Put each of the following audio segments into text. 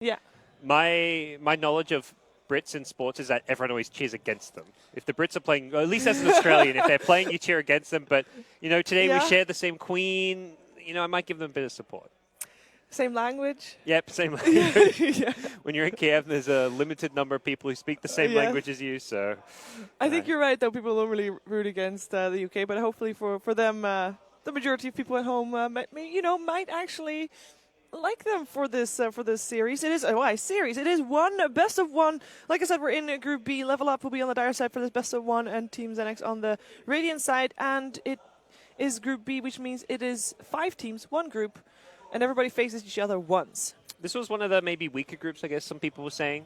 Yeah. My knowledge of Brits in sports is that everyone always cheers against them. If the Brits are playing, or at least as an Australian, if they're playing, you cheer against them. But, today we share the same queen. I might give them a bit of support. Same language? Yep, same language. Yeah. When you're in Kiev, there's a limited number of people who speak the same language as you. So, I think you're right, though. People don't really root against the UK, but hopefully for them, the majority of people at home, might actually like them for this series. It is series. It is one best of one. Like I said, we're in Group B. Level Up will be on the Dire side for this best of one, and Team XNX on the Radiant side. And it is Group B, which means it is 5 teams, 1 group, and everybody faces each other once. This was one of the maybe weaker groups, I guess some people were saying.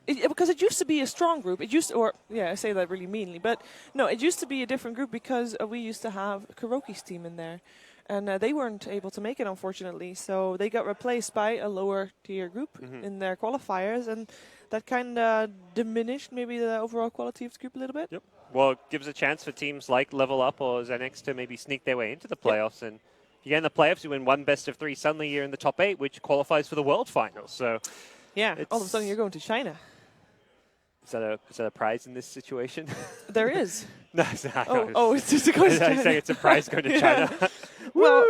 Because it used to be a strong group. I say that really meanly, but no, it used to be a different group because we used to have Kuroki's team in there. And they weren't able to make it, unfortunately. So they got replaced by a lower tier group in their qualifiers. And that kind of diminished maybe the overall quality of the group a little bit. Yep. Well, it gives a chance for teams like Level Up or XNX to maybe sneak their way into the playoffs. And if you get in the playoffs, you win 1 best of 3. Suddenly you're in the top 8, which qualifies for the World Finals. So all of a sudden you're going to China. Is that a prize in this situation? There is. No, it's just a question. I say it's a prize going to China. Well,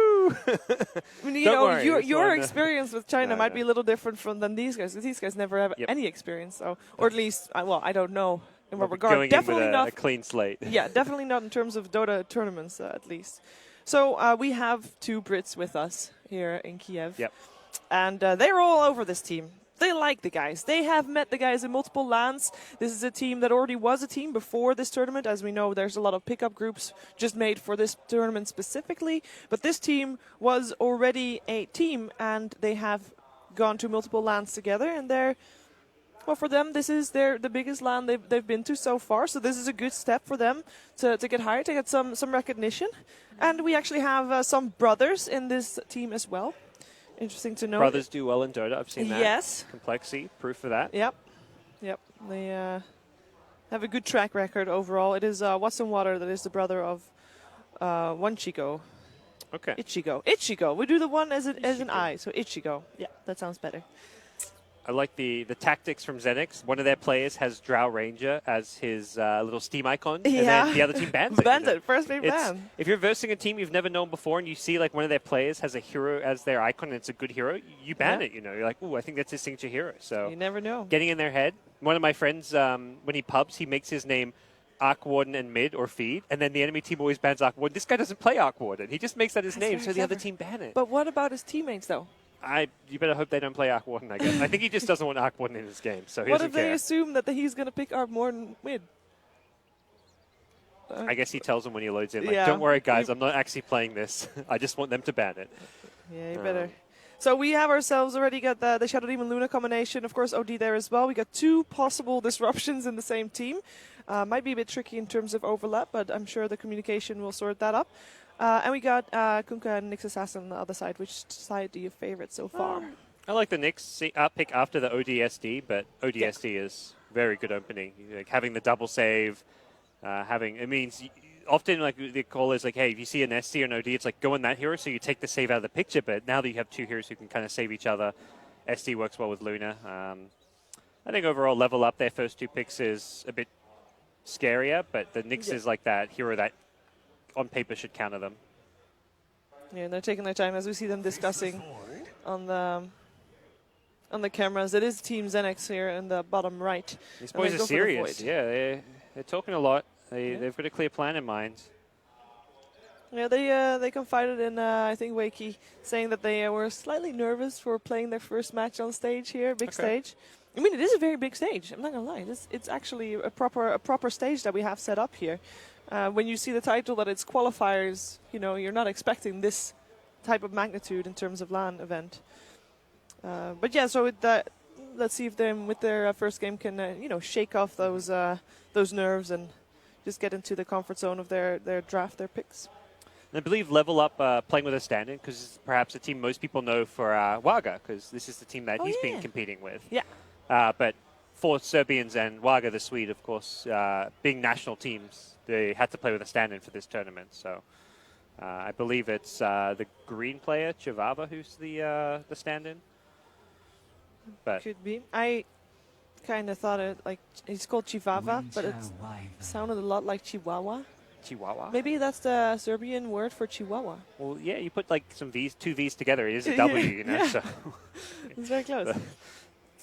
worry, your experience with China might be a little different than these guys. These guys never have any experience, or at least, I don't know in what regard. Going definitely in with not a clean slate. Yeah, definitely not in terms of Dota tournaments, at least. So we have 2 Brits with us here in Kiev, and they're all over this team. They like the guys. They have met the guys in multiple lands. This is a team that already was a team before this tournament. As we know, there's a lot of pickup groups just made for this tournament specifically. But this team was already a team, and they have gone to multiple lands together. And for them, this is the biggest land they've been to so far. So this is a good step for them to get hired, to get some recognition. And we actually have some brothers in this team as well. Interesting to know. Brothers do well in Dota. I've seen that. Yes. Complexity, proof of that. Yep. They have a good track record overall. It is Watson Water that is the brother of Wanchiko. Okay. Ichigo. We do the one as an I, so Ichigo. Yeah, that sounds better. I like the tactics from XNX. One of their players has Drow Ranger as his little Steam icon, and then the other team bans it. Bans it. First name ban. If you're versing a team you've never known before and you see like one of their players has a hero as their icon and it's a good hero, you ban it. You're like, ooh, I think that's his signature hero. So you never know. Getting in their head. One of my friends, when he pubs, he makes his name Arc Warden and Mid or Feed, and then the enemy team always bans Arc Warden. This guy doesn't play Arc Warden. He just makes that his name, so the other team ban it. But what about his teammates, though? You better hope they don't play Arc Warden, I guess. I think he just doesn't want Arc Warden in his game, so he what doesn't if they care. assume that he's going to pick Arc Warden mid? I guess he tells them when he loads in, like, don't worry, guys, I'm not actually playing this. I just want them to ban it. Yeah, you better. So we have ourselves already got the Shadow Demon Luna combination. Of course, OD there as well. We got 2 possible disruptions in the same team. Might be a bit tricky in terms of overlap, but I'm sure the communication will sort that up. And we got Kunkka and Nyx Assassin on the other side. Which side do you favorite so far? I like the Nyx pick after the ODSD, but ODSD is very good opening. Like having the double save, it means often like the call is like, hey, if you see an SD or an OD, it's like go on that hero, so you take the save out of the picture. But now that you have 2 heroes who can kind of save each other, SD works well with Luna. I think overall Level Up, their first 2 picks is a bit scarier, but the Nyx is like that hero that on paper should counter them. Yeah, and they're taking their time as we see them discussing on the cameras. It is Team XNX here in the bottom right. These boys are serious. Yeah, they're talking a lot. They've got a clear plan in mind. Yeah, they confided in, I think, Wakey, saying that they were slightly nervous for playing their first match on stage here, big stage. I mean, it is a very big stage. I'm not going to lie. It's actually a proper stage that we have set up here. When you see the title that it's qualifiers, you're not expecting this type of magnitude in terms of LAN event. But yeah, so let's see if they, with their first game, can shake off those nerves and just get into the comfort zone of their draft, their picks. And I believe Level Up playing with a stand-in because it's perhaps a team most people know for Waga, because this is the team that he's been competing with. Yeah. But for Serbians and Waga, the Swede, of course, being national teams, they had to play with a stand-in for this tournament. So I believe it's the green player, Chivava, who's the stand-in. But could be. I kind of thought it like it's called Chihuahua, but it sounded a lot like Chihuahua. Chihuahua? Maybe that's the Serbian word for Chihuahua. Well, yeah, you put like some V's, 2 V's together. It is a W, you know. Yeah. So It's very close.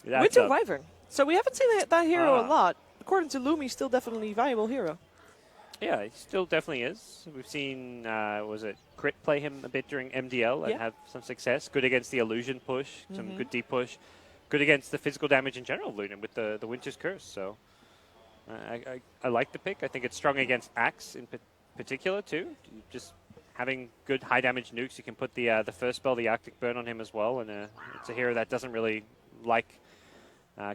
that's Winter Wyvern. So we haven't seen that hero a Ah. lot. According to Lumi, still definitely a viable hero. Yeah, he still definitely is. We've seen, was it Crit play him a bit during MDL and have some success. Good against the illusion push, some good deep push. Good against the physical damage in general of Luna with the Winter's Curse. So I like the pick. I think it's strong against Axe in particular too. Just having good high damage nukes, you can put the first spell, the Arctic Burn, on him as well. And it's a hero that doesn't really like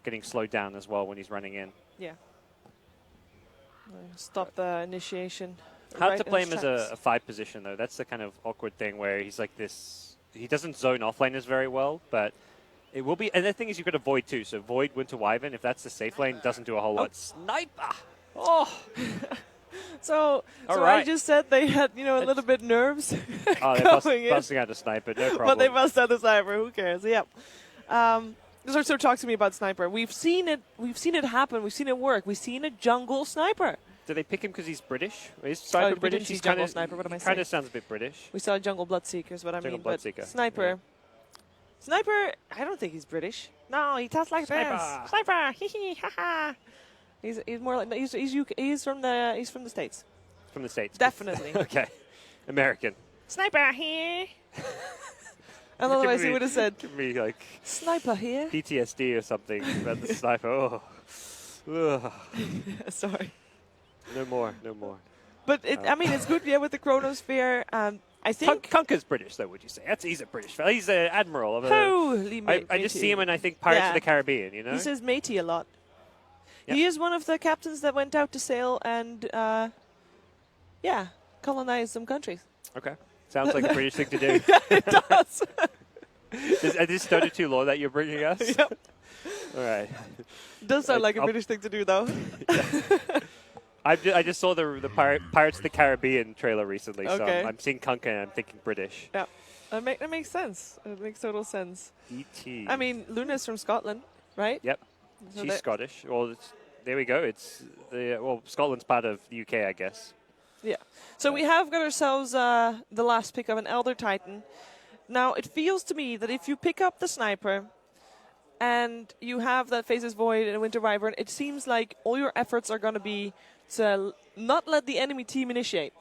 getting slowed down as well when he's running in. Yeah. Stop the initiation. Hard to play him as a 5 position, though. That's the kind of awkward thing where he's like this. He doesn't zone offlaners very well, but it will be. And the thing is, you could avoid too. So Void, Winter Wyvern, if that's the safe lane, doesn't do a whole lot. Sniper! Oh! So right. I just said they had, a little bit nerves Oh, they're busting out a sniper, no problem. But they bust out the sniper. Who cares? Yep. So talk to me about sniper. We've seen it. We've seen it happen. We've seen it work. We've seen a jungle sniper. Do they pick him because he's British? Is sniper we British? didn't see He's jungle sniper. What am I saying? Kind of sounds a bit British. We saw jungle bloodseeker is what I Jungle mean. But Bloodseeker, sniper. yeah. Sniper. I don't think he's British. No, he talks like Sniper. this. Sniper. Hee hee ha ha. He's more like he's from the States. From the States. Definitely. Okay. American. Sniper here. And otherwise he would have said, Give me like sniper here. PTSD or something about the sniper. Oh. Ugh. Sorry. No more, no more. But I mean, it's good, with the Chronosphere. I think Kunka's British, though, would you say? He's a British fella. He's an admiral. Of holy I just see him and I think Pirates of the Caribbean, you know? He says matey a lot. Yep. He is one of the captains that went out to sail and, colonize some countries. Okay. Sounds like a British thing to do. Yeah, it does. Is this Dota 2 lore that you're bringing us? Yep. All right. Does sound like a British thing to do, though. I just saw the Pirates of the Caribbean trailer recently, so I'm seeing Kunka and I'm thinking British. Yeah, that makes sense. It makes total sense. E.T. I mean, Luna's from Scotland, right? Yep. So She's Scottish. Well, there we go. It's Scotland's part of the UK, I guess. Yeah. So we have got ourselves the last pick of an Elder Titan. Now, it feels to me that if you pick up the Sniper and you have that Phases Void and Winter Wyvern, it seems like all your efforts are going to be to not let the enemy team initiate.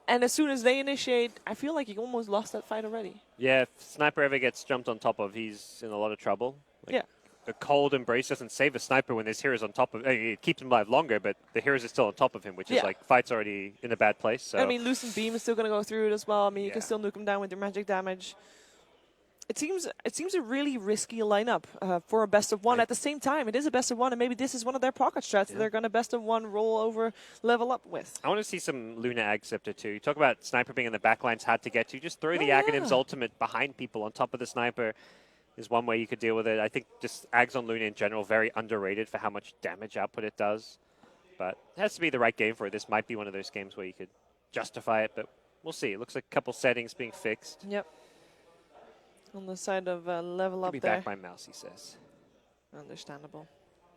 And as soon as they initiate, I feel like you almost lost that fight already. Yeah, if Sniper ever gets jumped on top of, he's in a lot of trouble. Yeah. A cold embrace doesn't save a sniper when there's heroes on top of it. Keeps him alive longer, but the heroes are still on top of him, which is like fight's already in a bad place. So I mean, Lucent Beam is still going to go through it as well. I mean, you can still nuke him down with your magic damage. It seems a really risky lineup for a best of one. At the same time, it is a best of one, and maybe this is one of their pocket strats that they're going to best of one roll over, level up with. I want to see some Luna Ag Scepter too. You talk about Sniper being in the backlines hard to get to. Just throw the Aghanim's ultimate behind people on top of the Sniper is one way you could deal with it. I think just Ags on Luna in general, very underrated for how much damage output it does. But it has to be the right game for it. This might be one of those games where you could justify it, but we'll see. It looks like a couple settings being fixed. Yep. On the side of level up Give me there. back my mouse, he says. Understandable.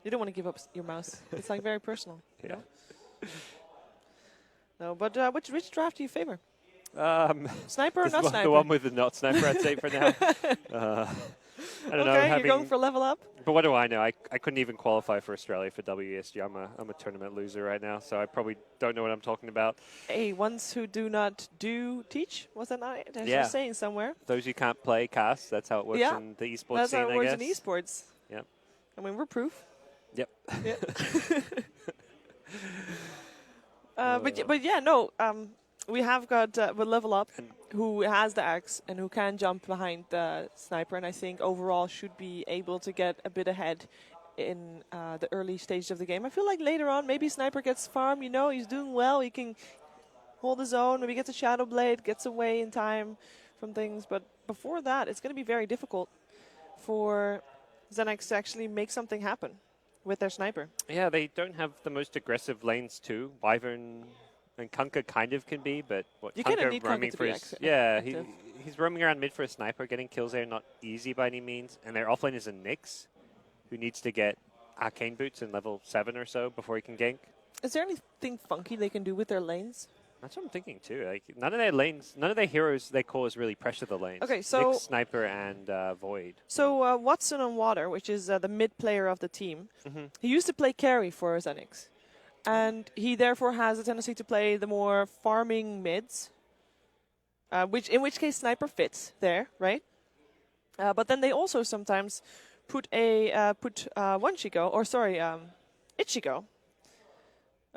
You don't want to give up your mouse. It's like very personal. You know? No, but which draft do you favor? Sniper or not sniper? The one with the not sniper, I'd say for now. I don't know. Okay, you're going for level up? But what do I know? I couldn't even qualify for Australia for WESG. I'm a tournament loser right now, so I probably don't know what I'm talking about. Hey, ones who do not teach? Was that not it? Yeah. Saying somewhere. Those who can't play cast, that's how it works in the esports scene, that's how it works I guess. in esports. Yep. I mean, we're proof. Yep. But yeah, no. We have got with level up, who has the axe and who can jump behind the sniper, and I think overall should be able to get a bit ahead in the early stage of the game. I feel like later on, maybe sniper gets farm. You know, he's doing well. He can hold his own. Maybe gets a Shadow Blade, gets away in time from things. But before that, it's going to be very difficult for XNX to actually make something happen with their sniper. Yeah, they don't have the most aggressive lanes too. Wyvern and Kunkka kind of can be, but what you Kunkka kind of need roaming Kunkka to for be his, yeah, he he's roaming around mid for a sniper, getting kills there, not easy by any means. And their offlane is a Nyx, who needs to get arcane boots in level 7 or so before he can gank. Is there anything funky they can do with their lanes? That's what I'm thinking too. Like none of their lanes, none of their heroes they cause really pressure the lanes. Okay, so Nyx, sniper, and Void. So Watson on Water, which is the mid player of the team, he used to play carry for XNX, and he therefore has a tendency to play the more farming mids, in which case sniper fits there, right? But then they also sometimes put Ichigo,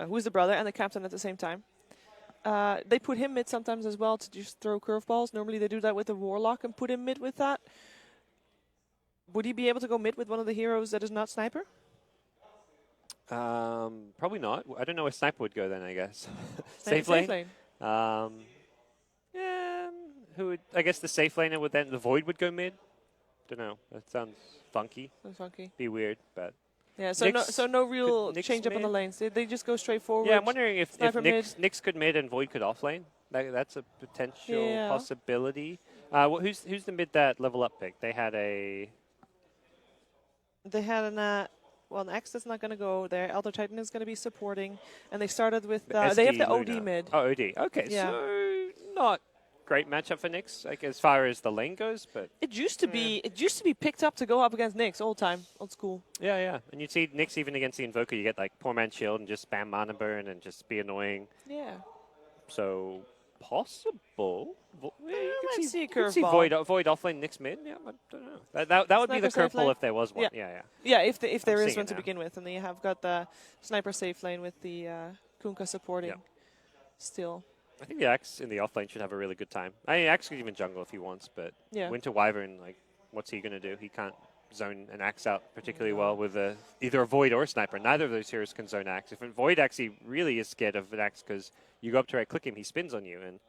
who's the brother and the captain at the same time. They put him mid sometimes as well to just throw curveballs. Normally they do that with the Warlock and put him mid with that. Would he be able to go mid with one of the heroes that is not sniper? Probably not. I don't know where sniper would go then, I guess. Safe lane. Yeah, who would, I guess the safe laner would then, the Void would go mid. Don't know. That sounds funky. Sounds funky. Be weird, but. Yeah, so no real change up on the lanes. They just go straight forward. Yeah, I'm wondering if Nyx could mid and Void could offlane. That's a potential possibility. Who's the mid that level up pick? They had an an X that's not going to go there. Elder Titan is going to be supporting, and they started with they have the OD mid. Oh, OD. Okay, yeah. So not great matchup for Nyx, like as far as the lane goes, but it used to be picked up to go up against Nyx old school. Yeah, and you'd see Nyx even against the Invoker, you get like poor man's shield and just spam mana burn and just be annoying. Yeah. So possible. You could see Void offlane Nyx mid. Yeah, I don't know. That would be the curveball if there was one. Yeah. Yeah, if there is one to begin with, and then you have got the sniper safe lane with the Kunkka supporting. Still. I think the Axe in the offlane should have a really good time. I mean, Axe could even jungle if he wants, but Winter Wyvern, like, what's he going to do? He can't zone an Axe out particularly well with either a Void or a Sniper. Neither of those heroes can zone Axe. If a Void actually really is scared of an Axe because you go up to right-click him, he spins on you, and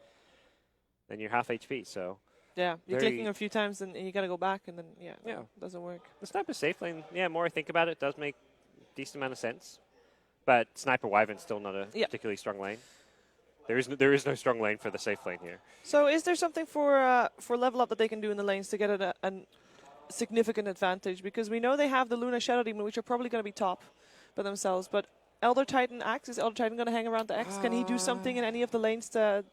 then you're half HP, so... Yeah, you're clicking a few times, and you got to go back, and then, it doesn't work. The Sniper safe lane, more I think about it, does make a decent amount of sense. But Sniper Wyvern's still not a particularly strong lane. There is no strong lane for the safe lane here. So is there something for level up that they can do in the lanes to get a significant advantage? Because we know they have the Luna Shadow Demon, which are probably going to be top by themselves. But Elder Titan Axe, is Elder Titan going to hang around the X? Can he do something in any of the lanes to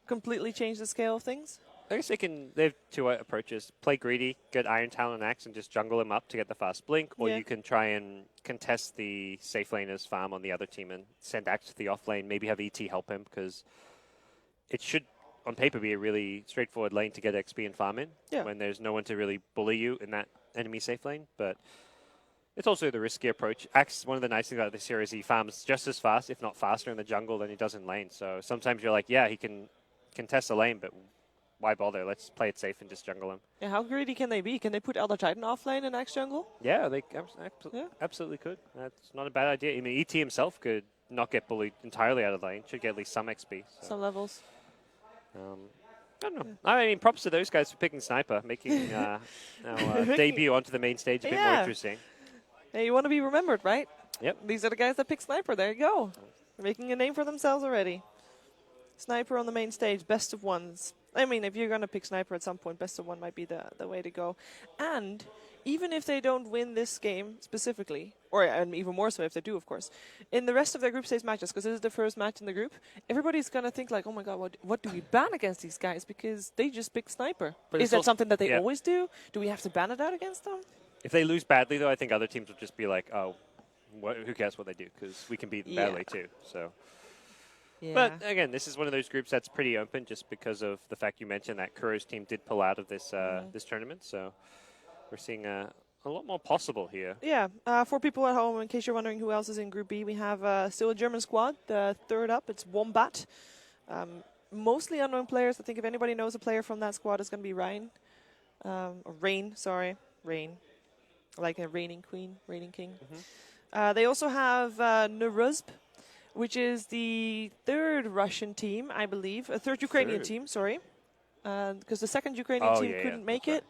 completely change the scale of things? I guess they have two approaches. Play greedy, get Iron Talon Axe and just jungle him up to get the fast blink, or you can try and contest the safe laner's farm on the other team and send Axe to the off lane, maybe have ET help him, because it should, on paper, be a really straightforward lane to get XP and farm in when there's no one to really bully you in that enemy safe lane, but it's also the risky approach. Axe, one of the nice things about this here is he farms just as fast, if not faster, in the jungle than he does in lane, so sometimes you're like, he can contest the lane, but why bother? Let's play it safe and just jungle him. Yeah, how greedy can they be? Can they put Elder Titan offlane in Axe jungle? Yeah, they absolutely could. That's not a bad idea. I mean, ET himself could not get bullied entirely out of the lane. Should get at least some XP. So. Some levels. I don't know. I mean, props to those guys for picking Sniper, making our debut onto the main stage a bit more interesting. Hey, you want to be remembered, right? Yep. These are the guys that pick Sniper. There you go. They're making a name for themselves already. Sniper on the main stage, best of ones. I mean, if you're going to pick Sniper at some point, best of one might be the way to go. And even if they don't win this game specifically, and even more so if they do, of course, in the rest of their group stage matches, because this is the first match in the group, everybody's going to think like, oh my god, what do we ban against these guys? Because they just picked Sniper. But is that something that they always do? Do we have to ban it out against them? If they lose badly, though, I think other teams will just be like, oh, who cares what they do? Because we can beat them badly, too. So... Yeah. But again, this is one of those groups that's pretty open just because of the fact you mentioned that Kuro's team did pull out of this this tournament. So we're seeing a lot more possible here. Yeah. For people at home, in case you're wondering who else is in Group B, we have still a German squad. The third up, it's Wombat. Mostly unknown players. I think if anybody knows a player from that squad, it's going to be Rain. Rain. Like a reigning queen, reigning king. They also have Neruzb, which is the third Russian team, I believe. A third Ukrainian team, sorry. Because the second Ukrainian team couldn't make it.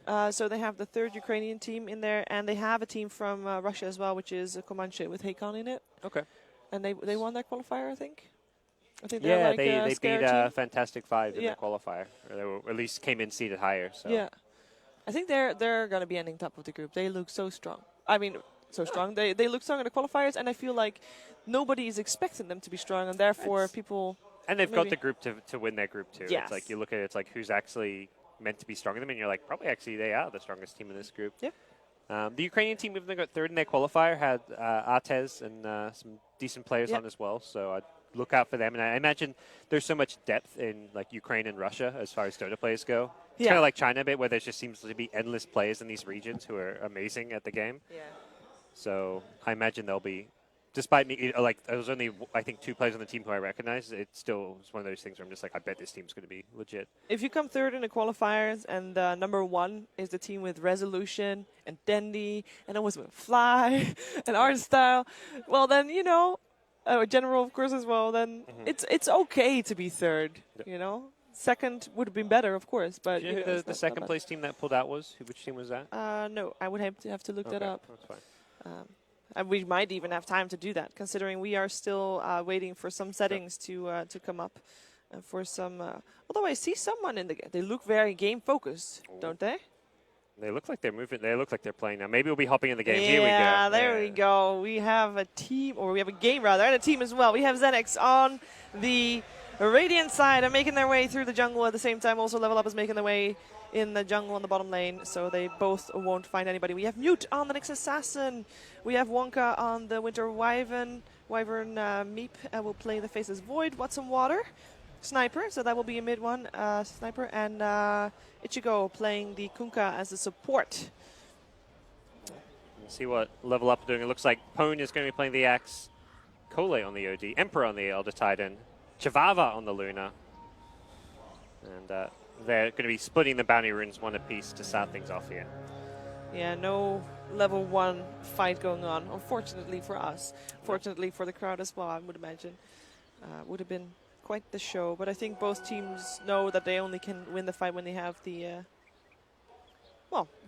Right. So they have the third Ukrainian team in there, and they have a team from Russia as well, which is Comanche with Hakan in it. Okay. And they won that qualifier, I think. I think they're like they beat team. Fantastic Five in the qualifier. Or they were, at least came in seeded higher. So. Yeah. I think they're going to be ending top of the group. They look so strong. I mean, so strong. They look strong in the qualifiers, and I feel like nobody is expecting them to be strong, and therefore people... And they've got the group to win their group too. Yes. It's like you look at it, it's like who's actually meant to be stronger than them, and you're like, probably actually they are the strongest team in this group. Yeah. The Ukrainian team, even though they got third in their qualifier, had Artez and some decent players on as well. So I'd look out for them. And I imagine there's so much depth in like Ukraine and Russia as far as Dota players go. It's kind of like China a bit, where there just seems to be endless players in these regions who are amazing at the game. Yeah. So I imagine they'll be, despite me, like there was only I think 2 players on the team who I recognize. It still is one of those things where I'm just like, I bet this team's going to be legit. If you come third in the qualifiers and number 1 is the team with Resolution and Dendy and almost with Fly and Art Style, well then General of course as well. Then it's okay to be third. You know, second would have been better, of course. But do you know who the second place team that pulled out was? Which team was that? No, I would have to look that up. That's fine. And we might even have time to do that, considering we are still waiting for some settings to come up. For some, although I see someone in the game, they look very game focused, don't they? They look like they're moving. They look like they're playing now. Maybe we'll be hopping in the game. Yeah, Here we go. There we go. We have a team, or we have a game rather, and a team as well. We have XNX on the Radiant side and making their way through the jungle at the same time. Also, Level Up is making their way in the jungle on the bottom lane, so they both won't find anybody. We have Mute on the Nyx Assassin. We have Wonka on the Winter Wyvern. Meep will play the Faceless Void. Watson Water. Sniper, so that will be a mid one. Sniper and Ichigo playing the Kunkka as a support. Let's see what Level Up are doing. It looks like Pone is going to be playing the Axe. Kole on the OD. Emperor on the Elder Titan. Chivava on the Luna. And they're going to be splitting the bounty runes one apiece to start things off here. Yeah, no level 1 fight going on, unfortunately for us. Fortunately for the crowd as well, I would imagine. Would have been quite the show, but I think both teams know that they only can win the fight when they have the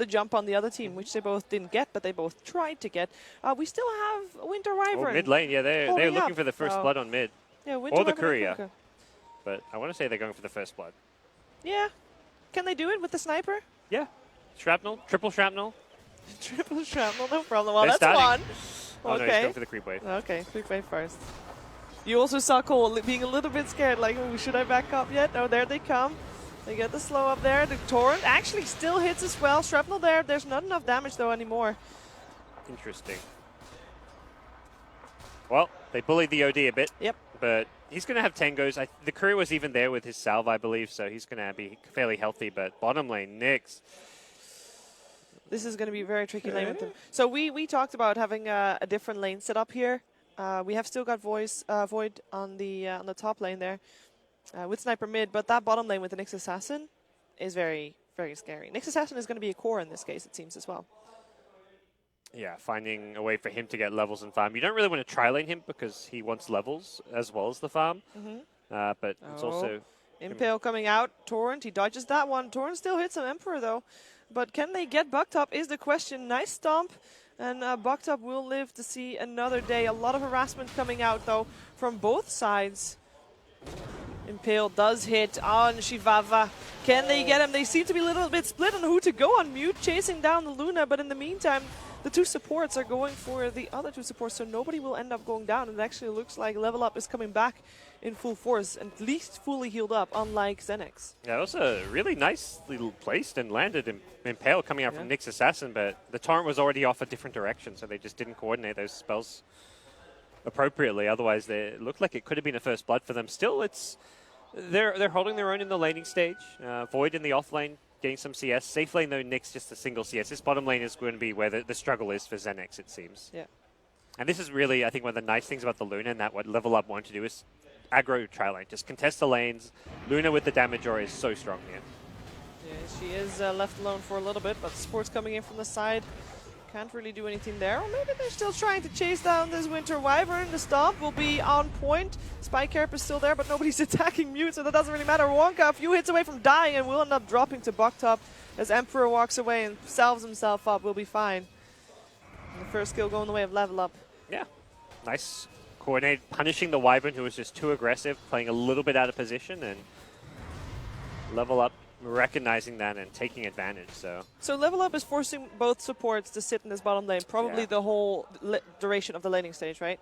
jump on the other team, which they both didn't get, but they both tried to get. We still have Winter Wyvern. Oh, mid lane, yeah, they're looking for the first blood on mid. Yeah, Winter or the Wyvern courier. But I want to say they're going for the first blood. Yeah. Can they do it with the sniper? Yeah. Shrapnel, triple shrapnel. Triple shrapnel, no problem. Well, they're that's starting. one. Oh, no, he's going for the creep wave. Okay, creep wave first. You also saw Cole being a little bit scared, like, oh, should I back up yet? Oh, there they come. They get the slow up there. The Torrent actually still hits as well. Shrapnel there. There's not enough damage, though, anymore. Interesting. Well, they bullied the OD a bit. Yep. But he's going to have Tangos. The courier was even there with his salve, I believe, so he's going to be fairly healthy. But bottom lane, Nyx. This is going to be a very tricky lane with them. So we talked about having a different lane set up here. We have still got Void on the top lane there with Sniper mid, but that bottom lane with the Nyx Assassin is very, very scary. Nyx Assassin is going to be a core in this case, it seems, as well. Yeah, finding a way for him to get levels and farm. You don't really want to tri-lane him because he wants levels as well as the farm. But it's also... Impale coming out. Torrent, he dodges that one. Torrent still hits some Emperor, though. But can they get Bucked Up is the question. Nice stomp. And Bucked Up will live to see another day. A lot of harassment coming out, though, from both sides. Impale does hit on Shivava. Can they get him? They seem to be a little bit split on who to go on. Mute chasing down the Luna, but in the meantime, the two supports are going for the other two supports, so nobody will end up going down. It actually looks like Level Up is coming back in full force, and at least fully healed up, unlike XNX. Yeah, it was a really nicely placed and landed Impale coming out from Nyx Assassin, but the Torrent was already off a different direction, so they just didn't coordinate those spells appropriately. Otherwise, it looked like it could have been a first blood for them. Still, they're holding their own in the laning stage. Void in the off lane, getting some CS. Safe lane, though, Nyx just a single CS. This bottom lane is going to be where the struggle is for XNX, it seems. Yeah. And this is really, I think, one of the nice things about the Luna, and that what Level Up wanted to do is aggro tri-lane. Just contest the lanes. Luna with the damage aura is so strong here. Yeah, she is left alone for a little bit, but support's coming in from the side. Can't really do anything there. Or maybe they're still trying to chase down this Winter Wyvern. The stomp will be on point. Spike Carp is still there, but nobody's attacking Mute, so that doesn't really matter. Wonka a few hits away from dying and will end up dropping to Bucked Up as Emperor walks away and salves himself up. We'll be fine. And the first kill going the way of Level Up. Yeah. Nice coordinated, punishing the Wyvern, who was just too aggressive, playing a little bit out of position, and Level Up recognizing that and taking advantage. So Level Up is forcing both supports to sit in this bottom lane, probably the whole duration of the laning stage, right?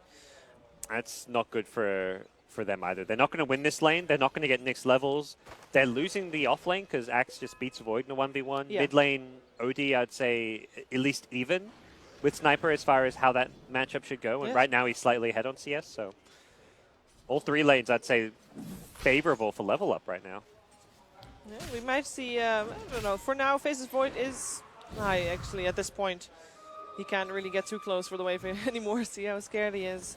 That's not good for them either. They're not going to win this lane. They're not going to get next levels. They're losing the off lane because Axe just beats Void in a 1v1. Yeah. Mid lane, OD, I'd say at least even with Sniper as far as how that matchup should go. And right now he's slightly ahead on CS. So all three lanes, I'd say, favorable for Level Up right now. Yeah, we might see, I don't know, for now Faces Void is high actually at this point. He can't really get too close for the wave anymore. See how scared he is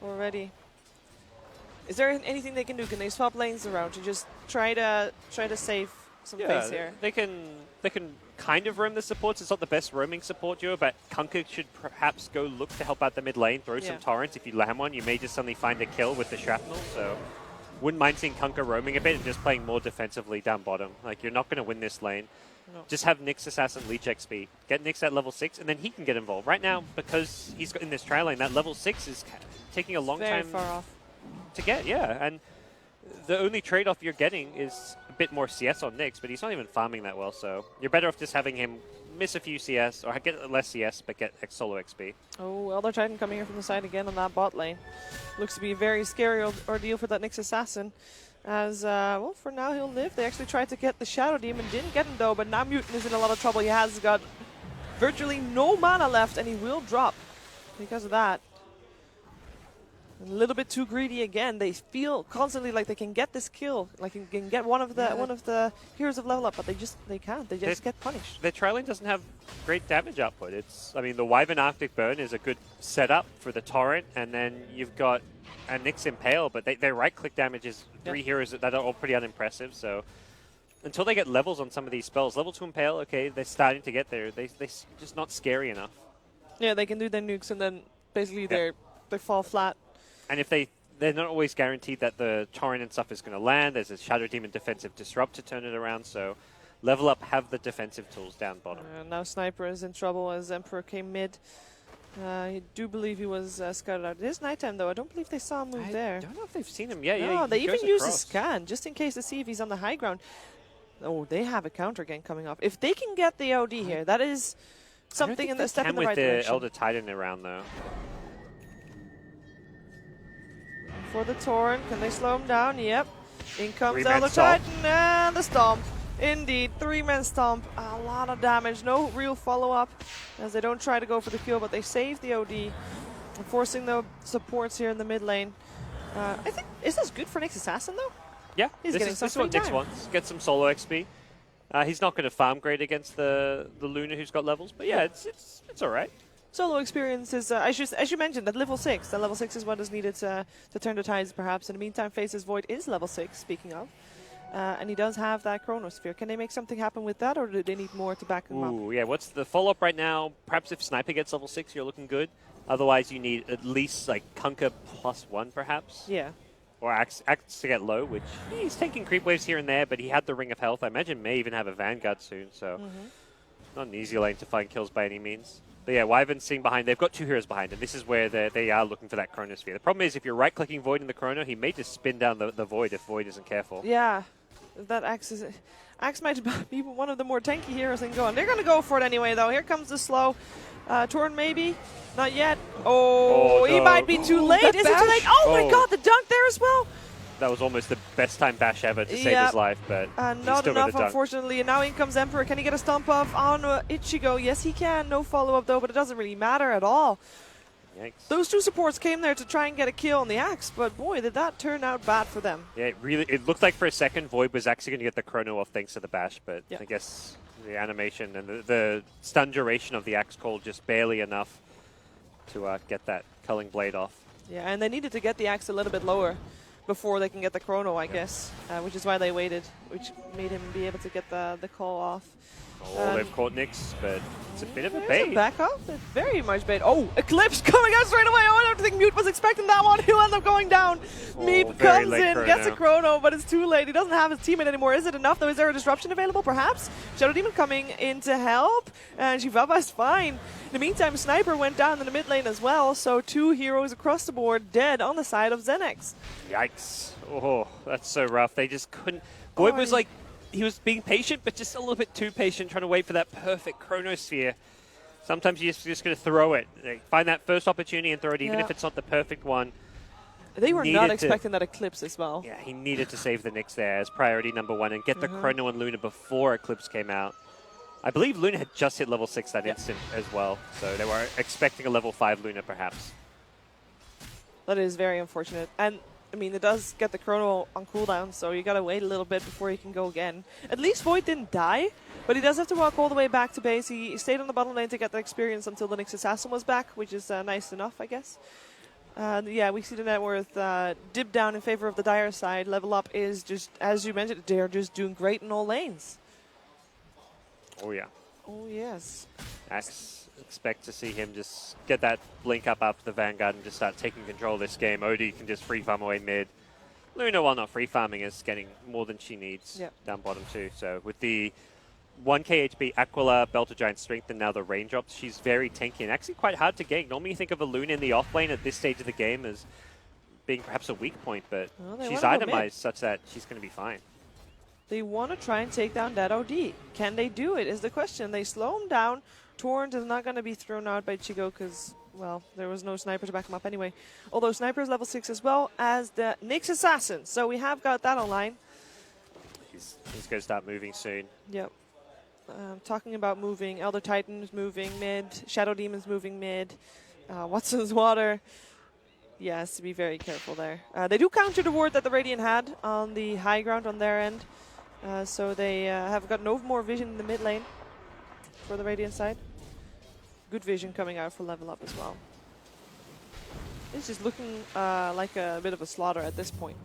already. Is there anything they can do? Can they swap lanes around to just try to save some face here? They can kind of roam the supports. It's not the best roaming support duo, but Kunkka should perhaps go look to help out the mid lane, throw some torrents. If you land one, you may just suddenly find a kill with the shrapnel. So wouldn't mind seeing Kunkka roaming a bit and just playing more defensively down bottom. Like, you're not going to win this lane. No. Just have Nyx Assassin leech XP. Get Nyx at level 6, and then he can get involved. Right now, because he's got in this trial lane, that level 6 is taking a long time far off to get, and the only trade-off you're getting is a bit more CS on Nyx, but he's not even farming that well, so you're better off just having him miss a few CS, or get less CS, but get solo XP. Oh, Elder Titan coming here from the side again on that bot lane. Looks to be a very scary ordeal for that Nyx Assassin. As, well, for now he'll live. They actually tried to get the Shadow Demon, didn't get him though, but now Mutant is in a lot of trouble. He has got virtually no mana left, and he will drop because of that. A little bit too greedy again. They feel constantly like they can get this kill, like they can get one of the heroes of Level Up, but they can't. They just get punished. Their tri lane doesn't have great damage output. I mean, the Wyvern Arctic Burn is a good setup for the Torrent, and then you've got a Nyx Impale, but their right-click damage is 3 heroes that are all pretty unimpressive. So until they get levels on some of these spells, level 2 Impale, okay, they're starting to get there. They're just not scary enough. Yeah, they can do their nukes, and then basically they fall flat. And if they're not always guaranteed that the Torrent and stuff is going to land. There's a Shadow Demon defensive disrupt to turn it around. So Level Up have the defensive tools down bottom. Now Sniper is in trouble as Emperor came mid. I do believe he was scouted out. It is nighttime though. I don't believe they saw him move there. I don't know if they've seen him yet. No, they even use a scan just in case to see if he's on the high ground. Oh, they have a counter again coming up. If they can get the OD here, that is something in the step in the right direction. With the Elder Titan around though. For the Torrent, can they slow him down? Yep. In comes Elder Titan and the Stomp. Indeed, 3-man Stomp. A lot of damage. No real follow-up as they don't try to go for the kill, but they save the OD. Forcing the supports here in the mid lane. I think, is this good for Nyx Assassin though? Yeah, he's getting some this is what Nyx wants. Get some solo XP. He's not going to farm great against the Luna who's got levels, but yeah, it's all right. Solo experience is, as you mentioned, at level 6. That level 6 is what is needed to turn the tides, perhaps. In the meantime, Faces Void is level 6, speaking of. And he does have that Chronosphere. Can they make something happen with that, or do they need more to back him up? Ooh, yeah, what's the follow-up right now? Perhaps if Sniper gets level 6, you're looking good. Otherwise, you need at least, like, Kunkka +1, perhaps. Yeah. Or Axe to get low, which he's taking creep waves here and there, but he had the Ring of Health. I imagine may even have a Vanguard soon, so not an easy lane to find kills by any means. But yeah, Wyvern's sitting behind. They've got 2 heroes behind, and this is where they are looking for that Chronosphere. The problem is if you're right-clicking Void in the Chrono, he may just spin down the Void if Void isn't careful. Yeah, that Axe might be one of the more tanky heroes and going. They're going to go for it anyway, though. Here comes the slow. Torn maybe? Not yet. Oh, he might be too late. Is it too late? Oh my god, the dunk there as well. That was almost the best time bash ever to save his life, but not enough, unfortunately. And now in comes Emperor. Can he get a stomp off on Ichigo? Yes, he can. No follow-up, though, but it doesn't really matter at all. Yikes. Those 2 supports came there to try and get a kill on the Axe, but boy, did that turn out bad for them. Yeah, it looked like for a second Void was actually going to get the Chrono off thanks to the bash, but I guess the animation and the stun duration of the Axe Call just barely enough to get that Culling Blade off. Yeah, and they needed to get the Axe a little bit lower before they can get the Chrono, I guess, which is why they waited, which made him be able to get the call off. Oh, they've caught Nyx, but it's a bit of a There's bait. A back off. It's very much bait. Oh, Eclipse coming out straight away. Oh, I don't think Mute was expecting that one. He'll end up going down. Meep comes in, chrono. gets a chrono, but it's too late. He doesn't have his teammate anymore. Is it enough, though? Is there a disruption available, perhaps? Shadow Demon coming in to help, and Shivaba's fine. In the meantime, Sniper went down in the mid lane as well, so 2 heroes across the board dead on the side of XNX. Yikes. Oh, that's so rough. They just couldn't... Boyd was like... He was being patient, but just a little bit too patient, trying to wait for that perfect chronosphere. Sometimes you're just going to throw it. Like, find that first opportunity and throw it, even if it's not the perfect one. They were not expecting that Eclipse as well. Yeah, he needed to save the Nyx there as priority number 1 and get the chrono on Luna before Eclipse came out. I believe Luna had just hit level 6 that instant as well, so they were expecting a level 5 Luna perhaps. That is very unfortunate. And I mean, it does get the chrono on cooldown, so you gotta wait a little bit before you can go again. At least Void didn't die, but he does have to walk all the way back to base. He stayed on the bottom lane to get the experience until the Nyx Assassin was back, which is nice enough, I guess. Yeah, we see the net worth dip down in favor of the Dire side. Level Up is just, as you mentioned, they're just doing great in all lanes. Oh yeah. Oh yes. Expect to see him just get that blink up after the Vanguard and just start taking control of this game. Odie can just free farm away mid. Luna, while not free farming, is getting more than she needs down bottom too. So with the 1k HP Aquila, Belter Giant Strength, and now the raindrops, she's very tanky and actually quite hard to gank. Normally you think of a Luna in the off lane at this stage of the game as being perhaps a weak point, but she's itemized such that she's going to be fine. They want to try and take down that OD. Can they do it is the question. They slow him down. Torrent is not going to be thrown out by Chigo because, well, there was no sniper to back him up anyway. Although Sniper is level 6 as well as the Nyx Assassin. So we have got that online. He's going to start moving soon. Yep. Talking about moving, Elder Titan's moving mid, Shadow Demon's moving mid, Watson's Water. Yeah, has to be very careful there. They do counter the ward that the Radiant had on the high ground on their end. So they have got no more vision in the mid lane for the Radiant side. Good vision coming out for level up as well. It's just looking like a bit of a slaughter at this point.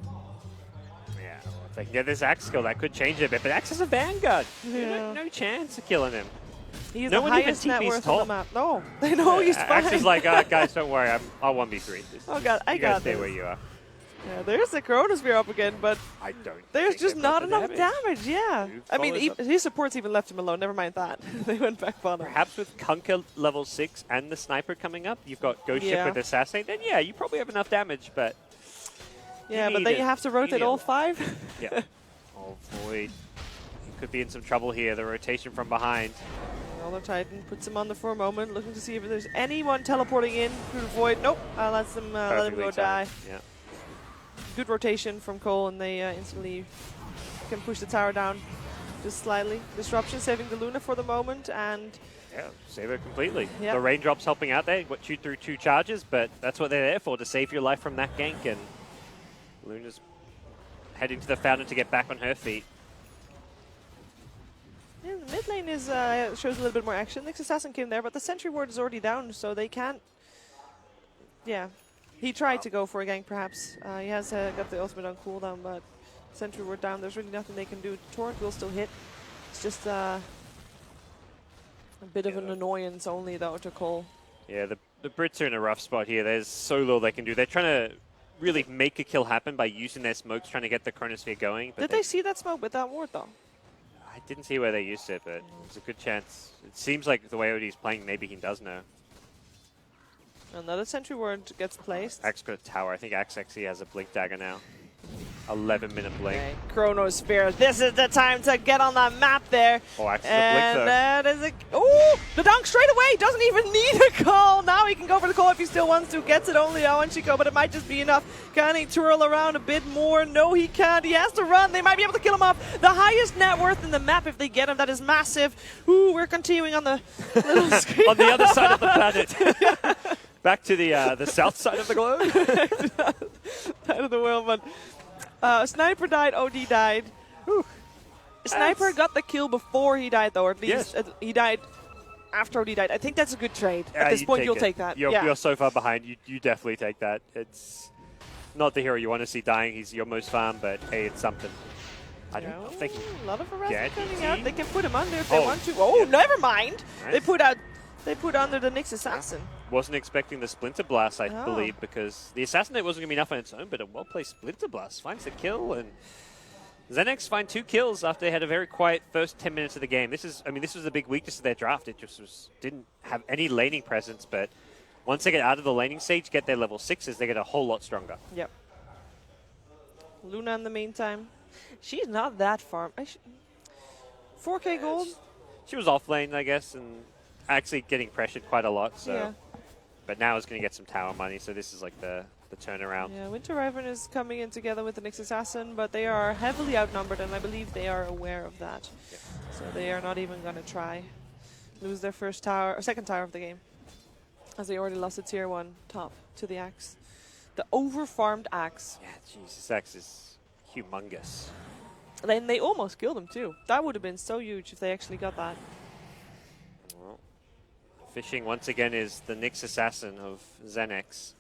Yeah, well, if they can get this Axe skill, that could change it a bit. But Axe is a Vanguard. Yeah. No chance of killing him. He's no the one highest even net TP's worth top. on the map. No, they know he's fine. Axe is like, guys, don't worry, I'll 1v3. Oh god, I got stay this. where you are. Yeah, there's the Chronosphere up again, but I don't. there's just not enough damage. Yeah, I mean, follows his supports even left him alone. Never mind that. They went back bottom. Perhaps with Kunkka level 6 and the Sniper coming up, you've got Ghost Ship with Assassin, then yeah, you probably have enough damage, but... Yeah, but then you have to rotate all 5. Yeah. Oh, Void. He could be in some trouble here, the rotation from behind. Elder Titan puts him on the for a moment, looking to see if there's anyone teleporting in through the Void. Nope, let him go die. Yeah. Good rotation from Cole, and they instantly can push the tower down just slightly. Disruption saving the Luna for the moment, and... Yeah, save her completely. Yep. The raindrops helping out there, what shoot through 2 charges, but that's what they're there for, to save your life from that gank, and Luna's heading to the fountain to get back on her feet. Yeah, the mid lane is shows a little bit more action. Nyx Assassin came there, but the Sentry Ward is already down, so they can't... Yeah. He tried to go for a gank, perhaps. He has got the ultimate on cooldown, but Sentry Ward down. There's really nothing they can do. Torrent will still hit. It's just a bit of an annoyance only, though, to Cole. Yeah, the Brits are in a rough spot here. There's so little they can do. They're trying to really make a kill happen by using their smokes, trying to get the Chronosphere going. But Did they see that smoke with that ward, though? I didn't see where they used it, but there's a good chance. It seems like the way Odie's playing, maybe he does know. Another Sentry Ward gets placed. Axe got a tower. I think Axe actually has a Blink Dagger now. 11-minute blink. Okay. Chronosphere. This is the time to get on that map there. Oh, Axe is a blink though. That is a... Oh! The dunk straight away! Doesn't even need a call. Now he can go for the call if he still wants to. Gets it only on Chico, but it might just be enough. Can he twirl around a bit more? No, he can't. He has to run. They might be able to kill him off. The highest net worth in the map if they get him. That is massive. Ooh, we're continuing on the little screen. On the other side of the planet. Back to the south side of the globe. Side of the world, but... Sniper died, OD died. Whew. Sniper got the kill before he died, though, or at least he died after OD died. I think that's a good trade. At this point, you'll take that. You're so far behind. You definitely take that. It's not the hero you want to see dying. He's your most farm, but hey, it's something. I don't know if they can a lot of harassment get coming ET. out. They can put him under if they want to. Oh, never mind. Nice. They put under the Nyx Assassin. Wasn't expecting the Splinter Blast, I believe, because the Assassinate wasn't going to be enough on its own, but a well-placed Splinter Blast finds the kill, and XNX find 2 kills after they had a very quiet first 10 minutes of the game. This was the big weakness of their draft. It just didn't have any laning presence, but once they get out of the laning stage, get their level 6s, they get a whole lot stronger. Yep. Luna in the meantime, she's not that far. 4K gold. She was off lane, I guess, and actually getting pressured quite a lot. So, yeah. But now is going to get some tower money. So this is like the turnaround. Yeah, Winter Wyvern is coming in together with the Nyx Assassin, but they are heavily outnumbered, and I believe they are aware of that. Yeah. So they are not even going to try lose their first tower or second tower of the game, as they already lost a tier 1 top to the Axe, the over-farmed Axe. Yeah, jeez, this Axe is humongous. And they almost killed him too. That would have been so huge if they actually got that. Well, fishing once again is the Nyx Assassin of XNX.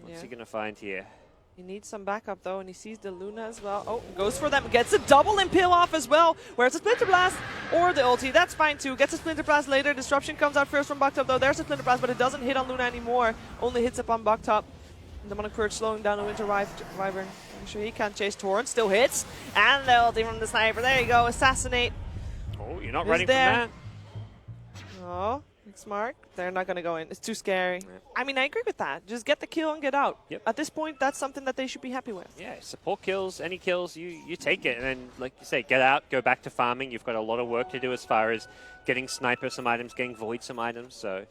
What's he going to find here? He needs some backup though, and he sees the Luna as well. Oh, goes for them, gets a double impale off as well. Where's the Splinter Blast or the ulti? That's fine too. Gets a Splinter Blast later. Disruption comes out first from Bucktop though. There's a Splinter Blast, but it doesn't hit on Luna anymore. Only hits up on Bucktop. The Demonic Purge slowing down the Winter Wyvern. I'm sure he can't chase Torrent. Still hits. And the ulti from the sniper. There you go. Assassinate. Oh, you're not running from that. Oh, it's smart. They're not going to go in. It's too scary. Yeah. I mean, I agree with that. Just get the kill and get out. Yep. At this point, that's something that they should be happy with. Yeah, support kills, any kills, you take it. And then, like you say, get out, go back to farming. You've got a lot of work to do as far as getting Sniper some items, getting Void some items. So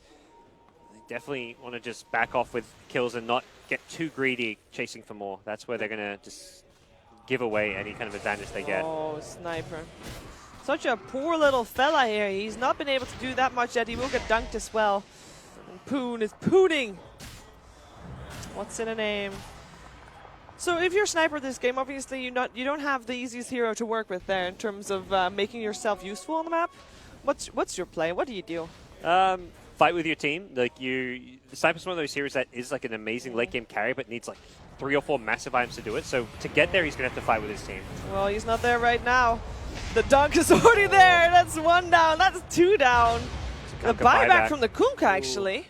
they definitely want to just back off with kills and not get too greedy chasing for more. That's where they're going to just give away any kind of advantage they get. Oh, Sniper. Such a poor little fella here. He's not been able to do that much yet. He will get dunked as well. And Poon is pooning. What's in a name? So if you're Sniper this game, obviously you don't have the easiest hero to work with there in terms of making yourself useful on the map. What's your play? What do you do? Fight with your team. Like the Sniper's one of those heroes that is like an amazing late game carry, but needs like 3 or 4 massive items to do it. So to get there, he's gonna have to fight with his team. Well, he's not there right now. The dunk is already there. That's 1 down. That's 2 down. The buyback from the Kunkka, actually.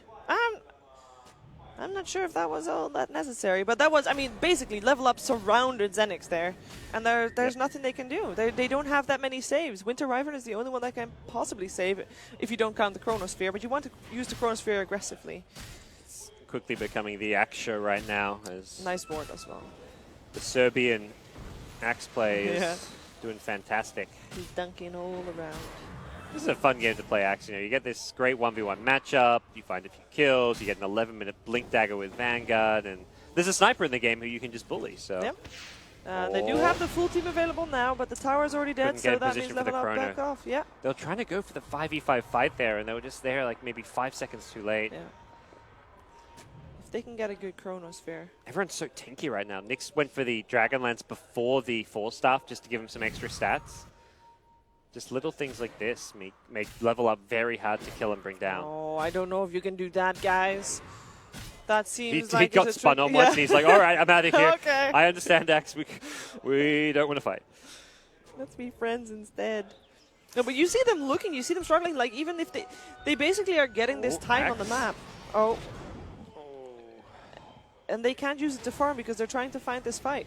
I'm not sure if that was all that necessary, but that was, I mean, basically level up surrounded XNX there, and there's nothing they can do. They don't have that many saves. Winter Wyvern is the only one that can possibly save if you don't count the Chronosphere, but you want to use the Chronosphere aggressively. It's quickly becoming the Axe right now. As nice board as well. The Serbian Axe play is doing fantastic. He's dunking all around. This is a fun game to play Axe. You know, you get this great 1v1 matchup, you find a few kills, you get an 11-minute Blink Dagger with Vanguard, and there's a Sniper in the game who you can just bully. So. Yep. They do have the full team available now, but the tower's already dead, so that means level up back off. Yeah. They were trying to go for the 5v5 fight there, and they were just there like maybe 5 seconds too late. Yeah. If they can get a good Chronosphere. Everyone's so tanky right now. Nyx went for the Dragonlance before the Force Staff just to give him some extra stats. Just little things like this make level up very hard to kill and bring down. Oh, I don't know if you can do that, guys. That seems like he got spun on once, and he's like, all right, I'm out of here. Okay. I understand, Axe. We don't want to fight. Let's be friends instead. No, but you see them looking, you see them struggling, like even if they basically are getting this time on the map. Oh. And they can't use it to farm because they're trying to find this fight.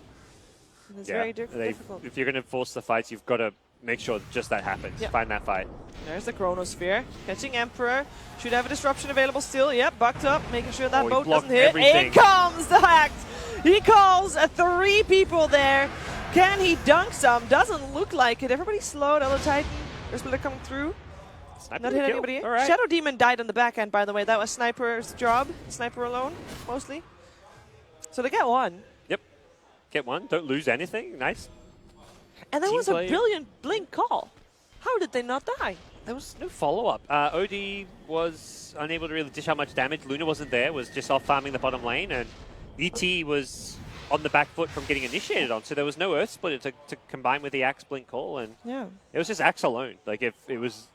And it's very difficult. If you're going to force the fights, you've got to make sure just that happens. Yep. Find that fight. There's the Chronosphere. Catching Emperor. Should have a disruption available still. Yep, bucked up. Making sure that boat doesn't hit. In comes the hack. He calls 3 people there. Can he dunk some? Doesn't look like it. Everybody's slowed. Elo Titan. There's Splitter coming through. Sniper not hit anybody. Right. Shadow Demon died on the back end, by the way. That was Sniper's job. Sniper alone, mostly. So they get 1. Yep. Get 1. Don't lose anything. Nice. And that was a brilliant Blink call. How did they not die? There was no follow-up. OD was unable to really dish out much damage. Luna wasn't there, was just off farming the bottom lane, and ET was on the back foot from getting initiated on, so there was no Earth Splitter to combine with the Axe Blink call, and it was just Axe alone. Like, if it was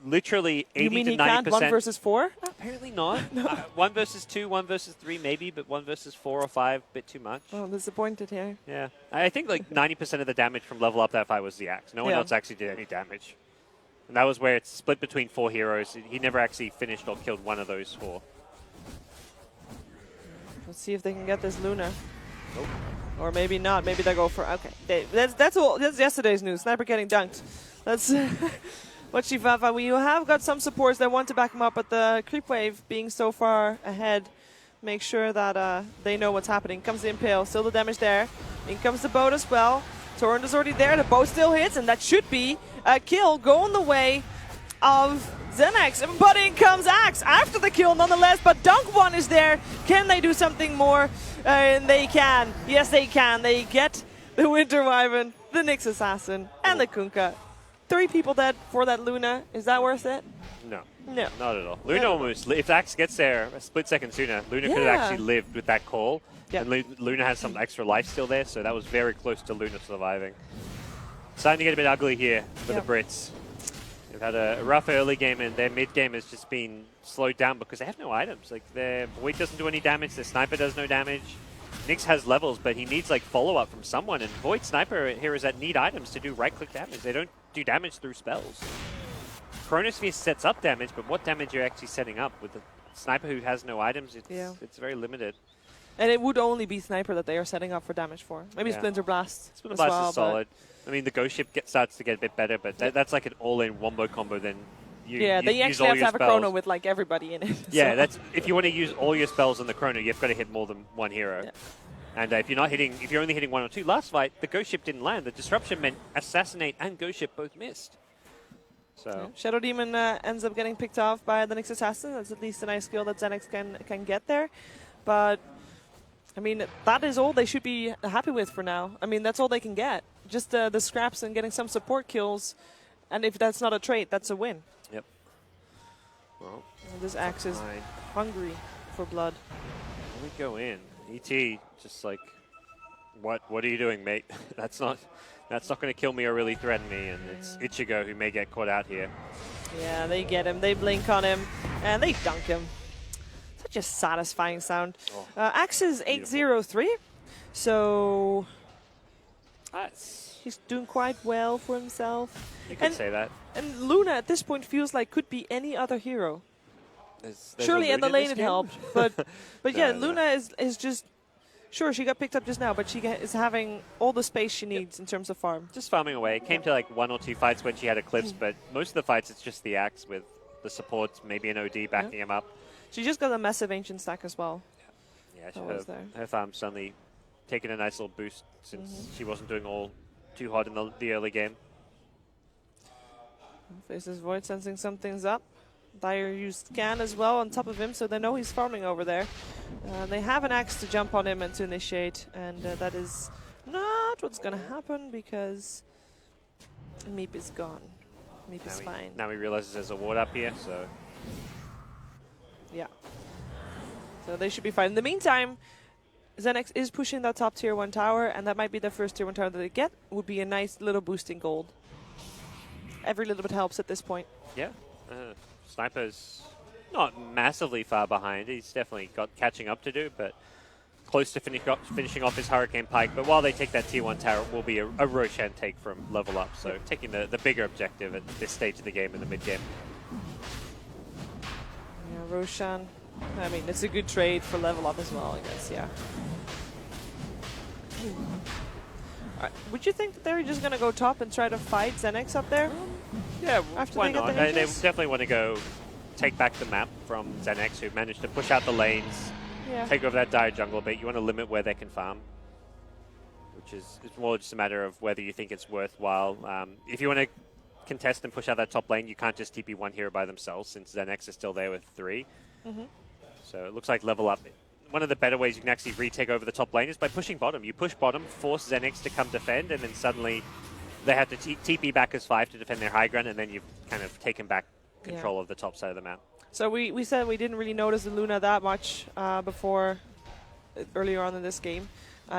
literally 80 You mean to he 90%. can't 1 versus 4? Apparently not. No. 1 versus 2, 1 versus 3 maybe, but 1 versus 4 or 5, bit too much. Oh, I'm disappointed here. Yeah. I think like 90% of the damage from level up that fight was the axe. No one else actually did any damage. And that was where it's split between 4 heroes. He never actually finished or killed one of those 4. Let's see if they can get this Luna. Nope. Or maybe not. Maybe they'll go for... Okay. That's all. That's yesterday's news. Sniper getting dunked. That's... What Shivafa, we have got some supports that want to back him up, but the creep wave being so far ahead, make sure that they know what's happening. Comes the Impale, still the damage there. In comes the boat as well. Torrent is already there, the boat still hits, and that should be a kill going the way of XNX. But in comes Axe after the kill nonetheless, but Dunk1 is there. Can they do something more? And they can. Yes, they can. They get the Winter Wyvern, the Nyx Assassin, and the Kunkka. 3 people dead for that Luna. Is that worth it? No. No. Not at all. Luna almost, if Axe gets there a split second sooner, Luna could have actually lived with that call. Yep. And Luna has some extra life still there, so that was very close to Luna surviving. Starting to get a bit ugly here for the Brits. They've had a rough early game, and their mid game has just been slowed down because they have no items. Like, their Void doesn't do any damage, their Sniper does no damage. Nyx has levels, but he needs like follow-up from someone, and Void Sniper heroes that need items to do right-click damage. They don't do damage through spells. Chronosphere sets up damage, but what damage you're actually setting up with the Sniper who has no items, it's very limited. And it would only be Sniper that they are setting up for damage for. Maybe Splinter Blast. Splinter Blast is solid. I mean, the Ghost Ship starts to get a bit better, but that's like an all-in wombo combo. Then they actually have to have a chrono with like everybody in it. Yeah, that's if you want to use all your spells on the chrono, you've got to hit more than one hero. Yeah. And if you're only hitting 1 or 2, last fight the Ghost Ship didn't land. The disruption meant Assassinate and Ghost Ship both missed. So Shadow Demon ends up getting picked off by the Nyx Assassin. That's at least a nice skill that XNX can get there, but. I mean, that is all they should be happy with for now. I mean, that's all they can get. Just the scraps and getting some support kills. And if that's not a trait, that's a win. Yep. Well, this Axe is hungry for blood. We go in. ET just like, what are you doing, mate? That's not going to kill me or really threaten me. And it's Ichigo who may get caught out here. Yeah, they get him. They blink on him. And they dunk him. Such a satisfying sound. Axe is 803, so he's doing quite well for himself. You could say that. And Luna at this point feels like could be any other hero. There's surely in the lane it helped, but yeah, no. Luna is just sure she got picked up just now, but she is having all the space she needs in terms of farm. Just farming away. It came to like 1 or 2 fights when she had Eclipse, but most of the fights it's just the Axe with the supports, maybe an OD backing him up. She just got a massive ancient stack as well. Yeah, her farm's suddenly taken a nice little boost since she wasn't doing all too hot in the early game. Faces Void sensing some things up. Dire used Scan as well on top of him, so they know he's farming over there. They have an Axe to jump on him and to initiate, and that is not what's going to happen because Meep is gone. Meep is fine. Now he realizes there's a ward up here, so... Yeah. So they should be fine. In the meantime, XNX is pushing that top tier 1 tower, and that might be the first tier 1 tower that they get. Would be a nice little boost in gold. Every little bit helps at this point. Yeah. Sniper's not massively far behind. He's definitely got catching up to do, but close to finishing off his Hurricane Pike. But while they take that tier 1 tower, it will be a Roshan take from level up. So taking the bigger objective at this stage of the game in the mid game. Yeah, Roshan. I mean, it's a good trade for level up as well, I guess, yeah. Would you think that they're just going to go top and try to fight XNX up there? Yeah, after why they not? They definitely want to go take back the map from XNX, who managed to push out the lanes, take over that dire jungle a bit. You want to limit where they can farm, which is more just a matter of whether you think it's worthwhile. If you want to contest and push out that top lane, you can't just TP 1 hero by themselves, since XNX is still there with 3. So it looks like level up. One of the better ways you can actually retake over the top lane is by pushing bottom. You push bottom, force XNX to come defend, and then suddenly they have to TP back as 5 to defend their high ground, and then you've kind of taken back control of the top side of the map. So we said we didn't really notice the Luna that much before, earlier on in this game.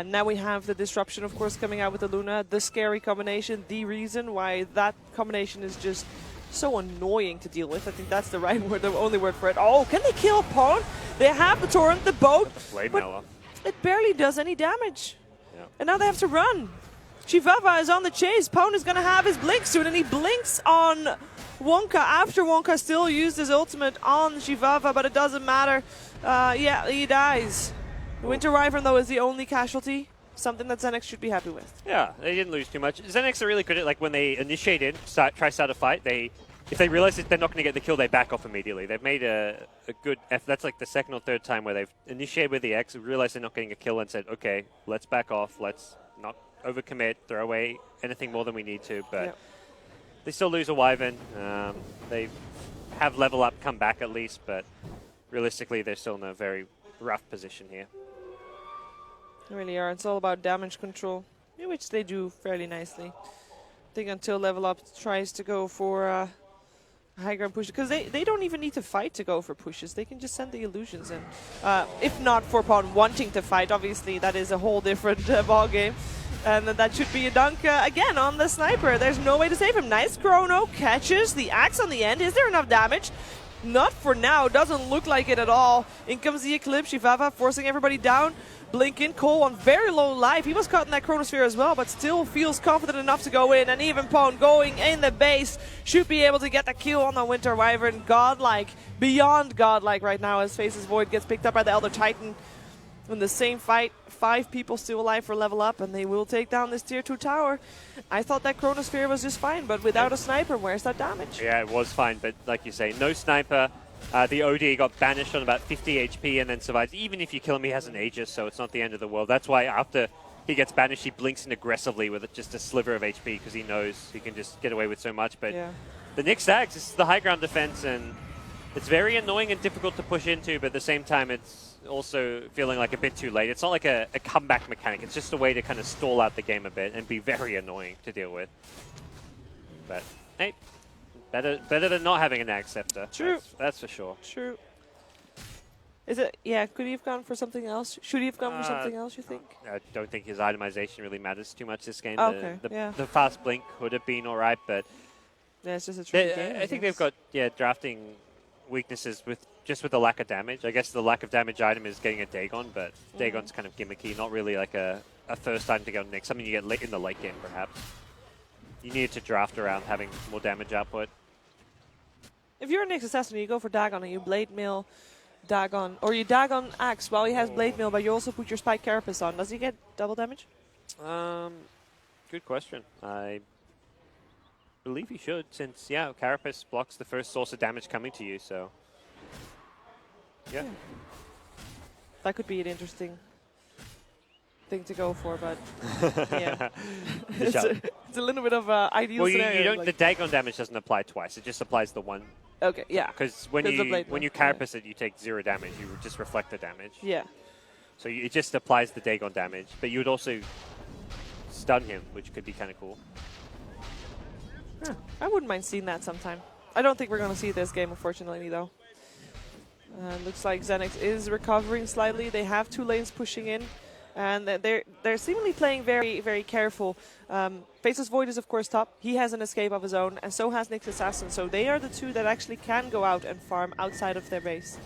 Now we have the disruption, of course, coming out with the Luna, the scary combination, the reason why that combination is just so annoying to deal with. I think that's the right word, the only word for it. Oh, can they kill Pawn? They have the torrent, the boat, but it barely does any damage. Yeah. And now they have to run. Shivava is on the chase. Pawn is going to have his blink soon, and he blinks on Wonka after Wonka still used his ultimate on Shivava, but it doesn't matter. Yeah, he dies. Winter Wyvern, though, is the only casualty. Something that XNX should be happy with. Yeah, they didn't lose too much. XNX are really good at, like, when they initiate in, try start a fight, if they realize that they're not going to get the kill, they back off immediately. They've made a good effort. That's like the second or third time where they've initiated with the X, realized they're not getting a kill, and said, okay, let's back off, let's not overcommit, throw away anything more than we need to. But they still lose a Wyvern. They have level up, come back at least, but realistically, they're still in a very rough position here. They really are. It's all about damage control, which they do fairly nicely. I think until level up tries to go for high ground push, because they don't even need to fight to go for pushes. They can just send the illusions in. If not for Pawn wanting to fight, obviously that is a whole different ball game. And that should be a dunk again on the sniper. There's no way to save him. Nice chrono, catches the axe on the end. Is there enough damage? Not for now. Doesn't look like it at all. In comes the Eclipse. Shivava forcing everybody down. Blinkin, Cole on very low life. He was caught in that chronosphere as well, but still feels confident enough to go in. And even Pawn going in the base should be able to get the kill on the Winter Wyvern. Godlike, beyond godlike right now as Faces Void gets picked up by the Elder Titan. In the same fight, 5 people still alive for level up, and they will take down this tier 2 tower. I thought that chronosphere was just fine, but without a sniper, where's that damage? Yeah, it was fine, but like you say, no sniper. The OD got banished on about 50 HP and then survives. Even if you kill him, he has an Aegis, so it's not the end of the world. That's why after he gets banished, he blinks in aggressively with just a sliver of HP, because he knows he can just get away with so much. But the Nyx Axe is the high ground defense, and it's very annoying and difficult to push into, but at the same time, it's also feeling like a bit too late. It's not like a comeback mechanic. It's just a way to kind of stall out the game a bit and be very annoying to deal with. But, hey, better than not having an Axe Scepter. True. That's for sure. True. Is it, yeah, could he have gone for something else? Should he have gone for something else, you think? I don't think his itemization really matters too much this game. Okay, the fast blink could have been alright, but yeah, it's just a tricky game. I think they've got drafting weaknesses with the lack of damage. I guess the lack of damage item is getting a Dagon, but Dagon's kind of gimmicky, not really like a first item to go next. Something you get late in the late game, perhaps. You need to draft around having more damage output. If you're a Nyx Assassin, you go for Dagon and you Blade Mill Dagon, or you Dagon Axe while he has Blade Mill, but you also put your Spike Carapace on. Does he get double damage? Good question. I believe he should, since, Carapace blocks the first source of damage coming to you, so... Yeah. That could be an interesting thing to go for, but yeah. it's a little bit of an ideal scenario. You don't, the Dagon damage doesn't apply twice, it just applies the one. Okay, yeah. Because when you Carapace it, you take 0 damage, you just reflect the damage. Yeah. So it just applies the Dagon damage, but you would also stun him, which could be kind of cool. Yeah. I wouldn't mind seeing that sometime. I don't think we're going to see this game, unfortunately, though. Looks like XNX is recovering slightly. They have 2 lanes pushing in, and they're seemingly playing very, very careful. Faceless Void is, of course, top. He has an escape of his own, and so has Nyx Assassin. So they are the 2 that actually can go out and farm outside of their base.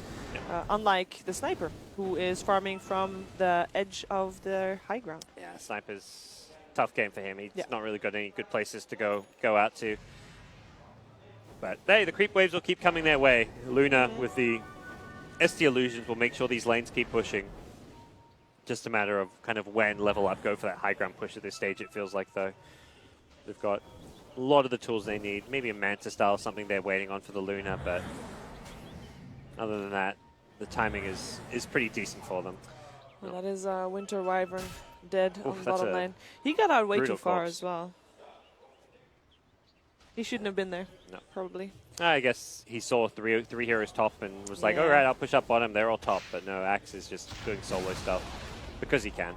Unlike the Sniper, who is farming from the edge of their high ground. Yeah, Sniper's tough game for him. He's not really got any good places to go out to. But hey, the creep waves will keep coming their way. Luna with the SD illusions will make sure these lanes keep pushing. Just a matter of kind of when level up go for that high ground push at this stage, it feels like, though. They've got a lot of the tools they need. Maybe a Manta style, something they're waiting on for the Luna, but other than that, the timing is pretty decent for them. Well, that is Winter Wyvern dead on the bottom lane. He got out way too far as well. He shouldn't have been there, probably. I guess he saw three heroes top and was like, all right, I'll push up bottom. They're all top. But no, Axe is just doing solo stuff because he can.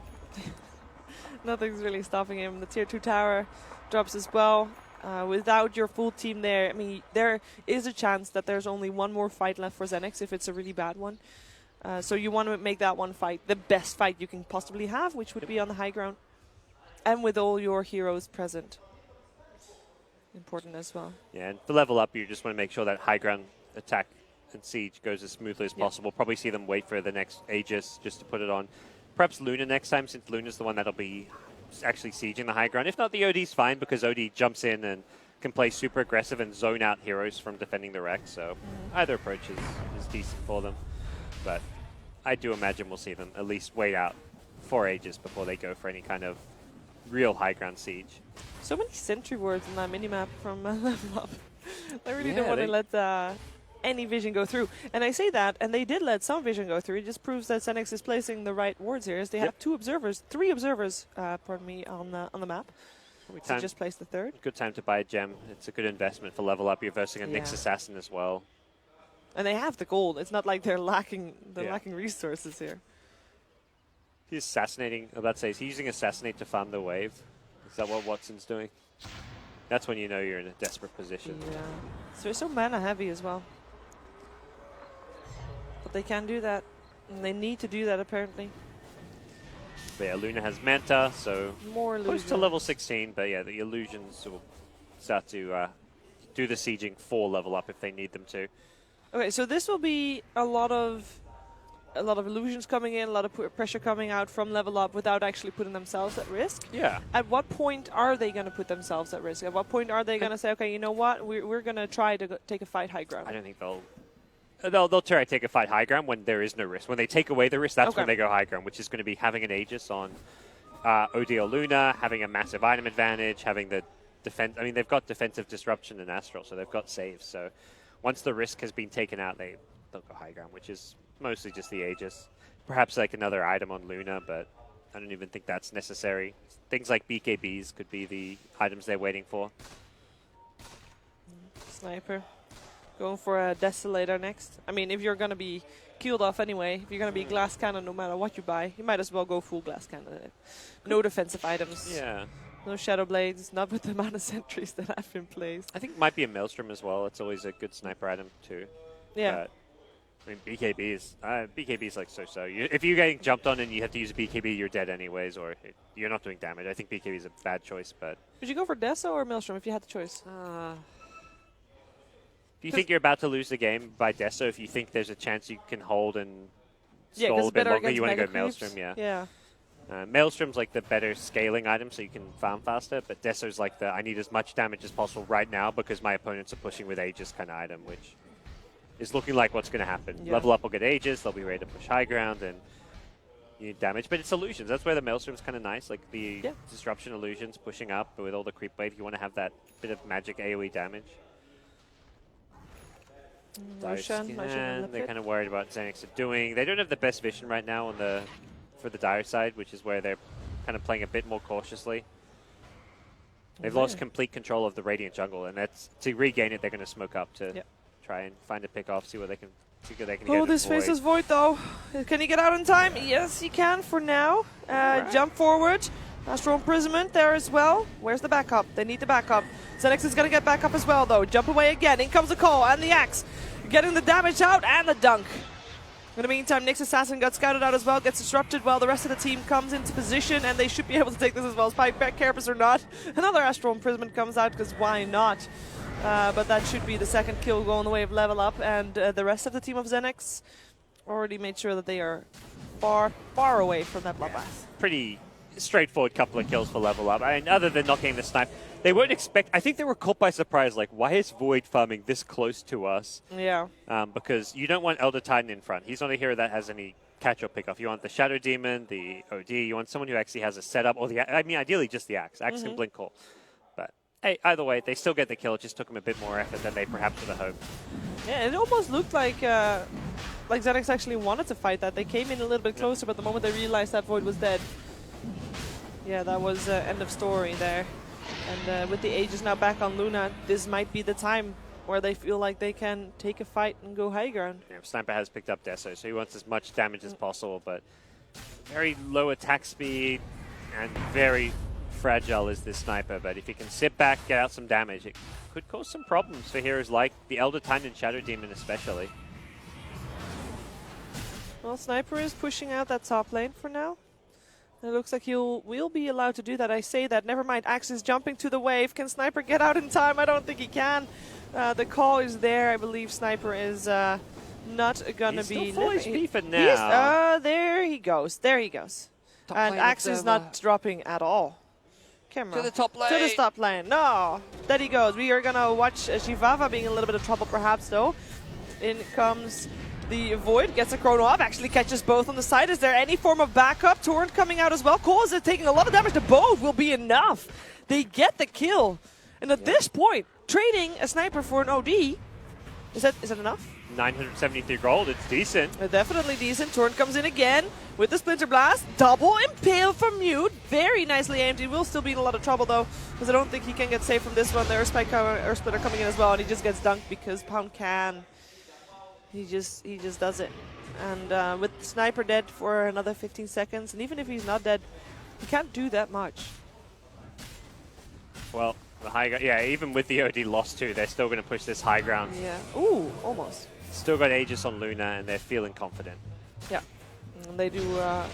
Nothing's really stopping him. The tier 2 tower drops as well. Without your full team there, I mean, there is a chance that there's only one more fight left for XNX if it's a really bad one. So you want to make that one fight the best fight you can possibly have, which would be on the high ground. And with all your heroes present. important as well. Yeah, and for level up, you just want to make sure that high ground attack and siege goes as smoothly as possible. Probably see them wait for the next Aegis just to put it on. Perhaps Luna next time, since Luna's the one that'll be actually sieging the high ground. If not, the OD's fine because OD jumps in and can play super aggressive and zone out heroes from defending the wreck. So either approach is decent for them. But I do imagine we'll see them at least wait out 4 Aegis before they go for any kind of real high ground siege. So many sentry wards in that minimap from level up. I really don't want to let any vision go through. And I say that, and they did let some vision go through. It just proves that XNX is placing the right wards here. As they have 3 observers, pardon me, on the map. So just place the 3rd. Good time to buy a gem. It's a good investment for level up. You're versing a Nyx assassin as well. And they have the gold. It's not like they're lacking resources here. He's assassinating. I'm about to say, is he using assassinate to farm the wave? Is that what Watson's doing? That's when you know you're in a desperate position. Yeah. So they're so mana heavy as well. But they can do that. And they need to do that apparently. But yeah, Luna has Manta, so more close to level 16. But yeah, the illusions will start to do the sieging for level up if they need them to. Okay, so this will be a lot of illusions coming in, a lot of pressure coming out from level up without actually putting themselves at risk. Yeah. At what point are they going to put themselves at risk? At what point are they going to say, okay, you know what, we're going to try to take a fight high ground? I don't think they'll try to take a fight high ground when there is no risk. When they take away the risk, that's when they go high ground, which is going to be having an Aegis on OD or Luna, having a massive item advantage, having the defense. I mean, they've got defensive disruption and Astral, so they've got saves. So once the risk has been taken out, they'll go high ground, which is mostly just the Aegis. Perhaps like another item on Luna, but I don't even think that's necessary. Things like BKBs could be the items they're waiting for. Sniper. Going for a Desolator next. I mean, if you're going to be killed off anyway, if you're going to be glass cannon no matter what you buy, you might as well go full glass cannon. No defensive items. Yeah. No Shadow Blades, not with the amount of sentries that have been placed. I think it might be a Maelstrom as well. It's always a good sniper item too. Yeah. But, I mean, BKB is like so-so. If you're getting jumped on and you have to use a BKB, you're dead anyways, or you're not doing damage. I think BKB is a bad choice, but... Would you go for Deso or Maelstrom if you had the choice? If you think you're about to lose the game by Deso, if you think there's a chance you can hold and stall a bit longer, you want to go Maelstrom, Yeah. Maelstrom's like the better scaling item, so you can farm faster, but Deso's like the I need as much damage as possible right now because my opponents are pushing with Aegis kind of item, which is looking like what's going to happen. Yeah. Level up will get Aegis, they'll be ready to push high ground, and you need damage. But it's illusions. That's where the Maelstrom's kind of nice, like the disruption illusions pushing up, but with all the creep wave, you want to have that bit of magic AoE damage. They're kind of worried about what XNX are doing. They don't have the best vision right now on for the Dire side, which is where they're kind of playing a bit more cautiously. They've lost complete control of the Radiant jungle, and that's to regain it. They're going to smoke up to try and find a pick off, see what they can get. Oh, this faceless Void though. Can he get out in time? Yes, he can for now. Jump forward. Astral Imprisonment there as well. Where's the backup? They need the backup. XNX is going to get back up as well, though. Jump away again. In comes the call and the axe. Getting the damage out and the dunk. In the meantime, Nyx Assassin got scouted out as well, gets disrupted while the rest of the team comes into position, and they should be able to take this as well. Spike back, Carapace or not. Another Astral Imprisonment comes out, because why not? But that should be the second kill going the way of level up, and the rest of the team of XNX already made sure that they are far, far away from that bloodbath. Pretty straightforward couple of kills for level up. I mean, other than not getting the snipe, they won't expect. I think they were caught by surprise. Like, why is Void farming this close to us? Yeah. Because you don't want Elder Titan in front. He's not a hero that has any catch or pick off. You want the Shadow Demon, the OD. You want someone who actually has a setup, or ideally just the axe. Axe can blink call. But hey, either way, they still get the kill. It just took them a bit more effort than they perhaps would have hoped. Yeah, it almost looked like XNX actually wanted to fight that. They came in a little bit closer, but the moment they realized that Void was dead, yeah, that was end of story there. And with the Aegis now back on Luna, this might be the time where they feel like they can take a fight and go high ground. Yeah, Sniper has picked up Deso, so he wants as much damage as possible, but very low attack speed and very fragile is this Sniper. But if he can sit back, get out some damage, it could cause some problems for heroes like the Elder Titan and Shadow Demon especially. Well, Sniper is pushing out that top lane for now. It looks like will be allowed to do that. I say that. Never mind. Axe is jumping to the wave. Can Sniper get out in time? I don't think he can. The call is there. I believe Sniper is not gonna be. He's still full HP for now. There he goes. There he goes. And Axe is not dropping at all. Camera. To the top lane. To the top lane. No. There he goes. We are gonna watch Shivava being in a little bit of trouble perhaps though. In comes the Void, gets a chrono up, actually catches both on the side. Is there any form of backup? Torrent coming out as well. Cole is taking a lot of damage. The both will be enough. They get the kill. And at this point, trading a Sniper for an OD, is that enough? 973 gold, it's decent. Definitely decent. Torrent comes in again with the Splinter Blast. Double Impale from Mute. Very nicely aimed. He will still be in a lot of trouble though, because I don't think he can get safe from this one. There's Spike Earth Splitter coming in as well, and he just gets dunked because Pound can. He just does it. And with Sniper dead for another 15 seconds, and even if he's not dead, he can't do that much. Well, the high ground, yeah, even with the OD lost too, they're still going to push this high ground. Yeah. Ooh, almost. Still got Aegis on Luna, and they're feeling confident. Yeah. And they do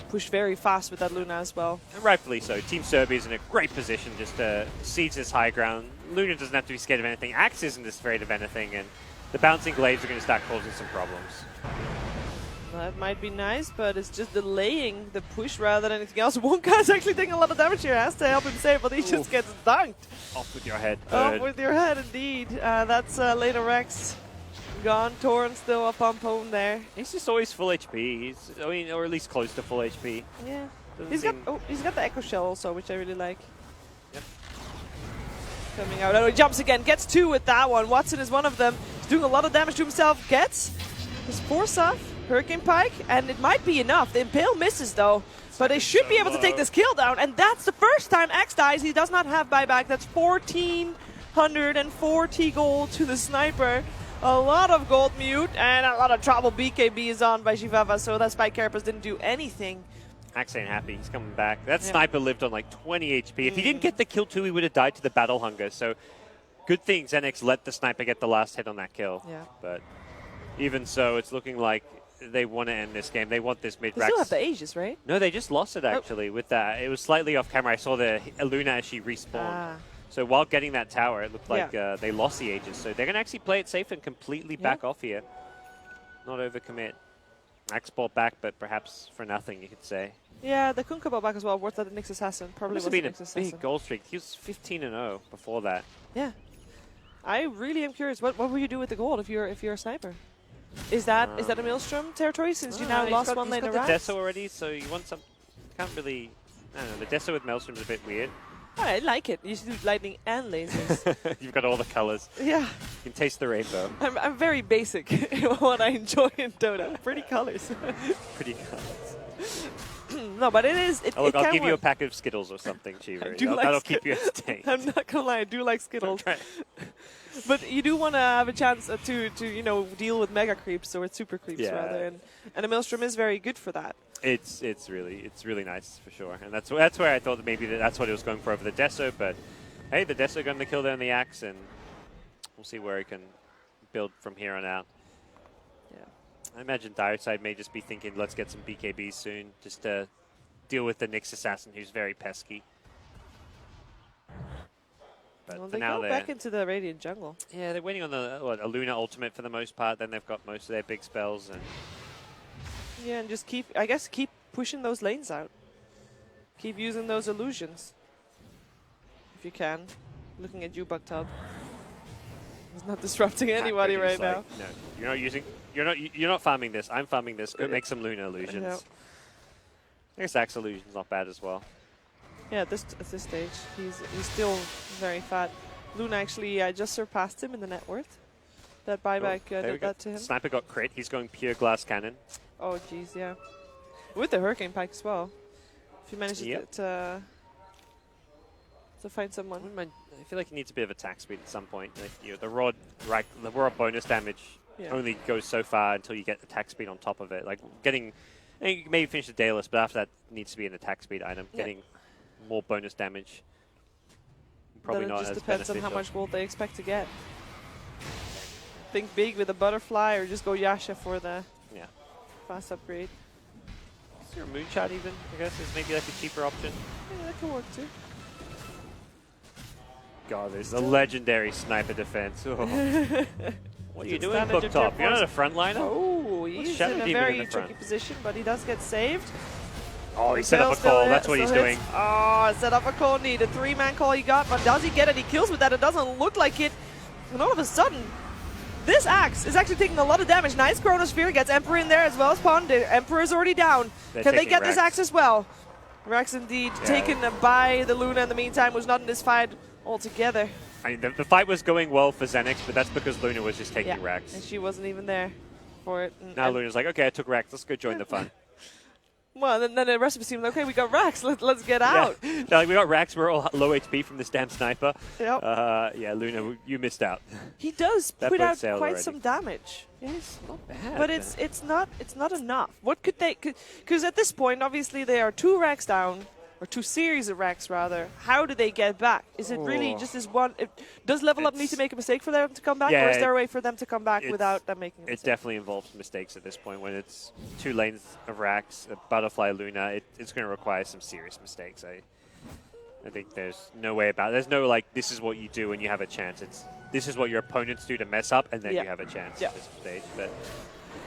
push very fast with that Luna as well. And rightfully so. Team Serbia is in a great position just to siege this high ground. Luna doesn't have to be scared of anything. Axe isn't afraid of anything, and the bouncing glaives are going to start causing some problems. That might be nice, but it's just delaying the push rather than anything else. One guy's actually taking a lot of damage here. Has to help him save, but he just gets dunked. Off with your head. Off with your head, indeed. That's later Rex gone. Torrent still up on home there. He's just always full HP. Or at least close to full HP. Yeah. He's got the Echo Shell also, which I really like. Yep. Coming out. Oh, he jumps again. Gets two with that one. Watson is one of them. He's doing a lot of damage to himself. Gets his force off. Hurricane Pike, and it might be enough. The Impale misses though, but they should be able to take this kill down, and that's the first time X dies. He does not have buyback. That's 1,440 gold to the Sniper. A lot of gold Mute, and a lot of trouble BKB is on by Shivava, so that Spike Carapace didn't do anything. Axe ain't happy. He's coming back. That Sniper lived on like 20 HP. If he didn't get the kill too, he would have died to the Battle Hunger. So good thing XNX let the Sniper get the last hit on that kill. Yeah. But even so, it's looking like they want to end this game. They want this mid-rack. They still have the Aegis, right? No, they just lost it actually with that. It was slightly off camera. I saw the Luna as she respawned. So while getting that tower, it looked like they lost the Aegis. So they're going to actually play it safe and completely back off here. Not overcommit. Max bought back, but perhaps for nothing, you could say. Yeah, the Kunkka bought back as well. Worth that Nyx Assassin. Probably was been Nyx a Assassin. big goal streak. He was 15-0 before that. Yeah. I really am curious. What will you do with the gold if you're a Sniper? Is that a Maelstrom territory since you now lost one lane around? He's got the Deso already, so you want some. Can't really. I don't know. The Deso with Maelstrom is a bit weird. Oh, I like it. You should do lightning and lasers. You've got all the colors. Yeah. You can taste the rainbow. I'm very basic in what I enjoy in Dota. Pretty colors. Pretty colors. No, but it is. I'll give you a pack of Skittles or something, Cheever. That'll keep you entertained. I'm not gonna lie, I do like Skittles. But you do want to have a chance to deal with mega creeps or with super creeps rather, and a Maelstrom is very good for that. It's really nice for sure, and that's where I thought that maybe that's what he was going for over the Deso, but hey, the Deso going to kill down the Axe, and we'll see where he can build from here on out. Yeah, I imagine Direside may just be thinking, let's get some BKBs soon, just to deal with the Nyx Assassin, who's very pesky. But well, for they now go back into the Radiant jungle. Yeah, they're waiting on a Luna ultimate for the most part. Then they've got most of their big spells, and yeah, and just keep pushing those lanes out. Keep using those illusions if you can. Looking at you, Bucktub. He's not disrupting anybody right now. No, you're not using. You're not farming this. I'm farming this. Go make some Luna illusions. Yeah. I guess Axe illusion's not bad as well. Yeah, at this stage, he's still very fat. Luna actually just surpassed him in the net worth. That buyback did that to him. Sniper got crit. He's going pure glass cannon. Oh, jeez, yeah. With the Hurricane Pike as well. If he manages to find someone. I feel like he needs a bit of attack speed at some point. Like, the rod bonus damage only goes so far until you get attack speed on top of it. Like getting, you can maybe finish the Daedalus, but after that needs to be an attack speed item. Getting more bonus damage. Probably not as beneficial. It just depends on how much gold they expect to get. Think big with a butterfly, or just go Yasha for the fast upgrade. Or a moonshot even, I guess, is maybe like a cheaper option. Yeah, that could work too. God, there's a legendary sniper defense. Oh. What are you doing, Booktop? You're not a frontliner? Oh, he's in a very tricky position, but he does get saved. Oh, he set up a call. That's what he's doing. Oh, set up a call. Need a 3-man call he got, but does he get it? He kills with that. It doesn't look like it. And all of a sudden, this axe is actually taking a lot of damage. Nice Chronosphere, gets Emperor in there as well as Pond. Emperor is already down. Can they get this axe as well? Rex indeed taken by the Luna in the meantime, was not in this fight altogether. I mean, the fight was going well for XNX, but that's because Luna was just taking Rex. And she wasn't even there for it. Now Luna's like, okay, I took Rex. Let's go join the fun. Well, then the rest of the team, okay, we got Rex. Let's get out. Yeah. Like, we got Rex. We're all low HP from this damn sniper. Yep. Yeah, Luna, you missed out. He does put out quite some damage. Yes, not bad. But it's not enough. What could they? Because at this point, obviously, they are 2 Rex down. Or 2 series of Rex, rather. How do they get back? Is it really just this one? Does Level Up need to make a mistake for them to come back? Or is there a way for them to come back without them making a mistake? It definitely involves mistakes at this point. When it's 2 lanes of Rex, a Butterfly Luna, it's going to require some serious mistakes. I think there's no way about it. There's no, like, this is what you do when you have a chance. This is what your opponents do to mess up, and then you have a chance at this stage. But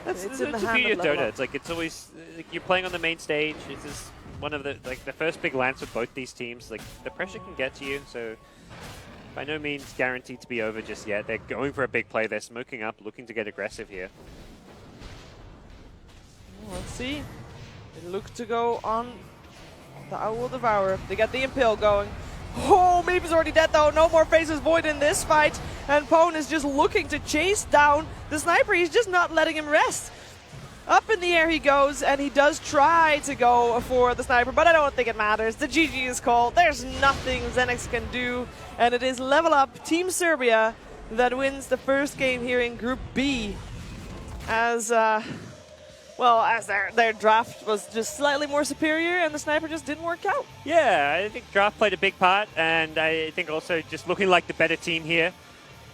that's the beauty of Dota. It's like, it's always, like, you're playing on the main stage. It's just one of the first big lance with both these teams. Like, the pressure can get to you, so by no means guaranteed to be over just yet. They're going for a big play. They're smoking up, looking to get aggressive here. Let's see. They look to go on the Owl Devourer. They got the Impale going. Oh, Meep is already dead though. No more Faces Void in this fight. And Pone is just looking to chase down the sniper. He's just not letting him rest. Up in the air he goes, and he does try to go for the sniper, but I don't think it matters. The GG is called. There's nothing XNX can do, and it is Level Up Team Serbia that wins the first game here in Group B. As their draft was just slightly more superior, and the sniper just didn't work out. Yeah, I think draft played a big part, and I think also just looking like the better team here.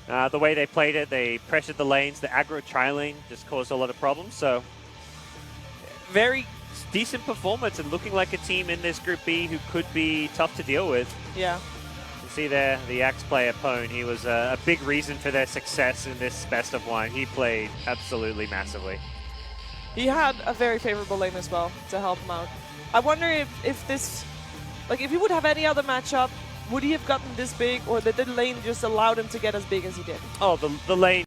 The way they played it, they pressured the lanes, the aggro tri-lane just caused a lot of problems, so very decent performance and looking like a team in this Group B who could be tough to deal with. Yeah. You see there, the Axe player, Pone, he was a big reason for their success in this best of 1. He played absolutely massively. He had a very favorable lane as well to help him out. I wonder if this, like, if he would have any other matchup, would he have gotten this big, or did the lane just allowed him to get as big as he did? Oh, the lane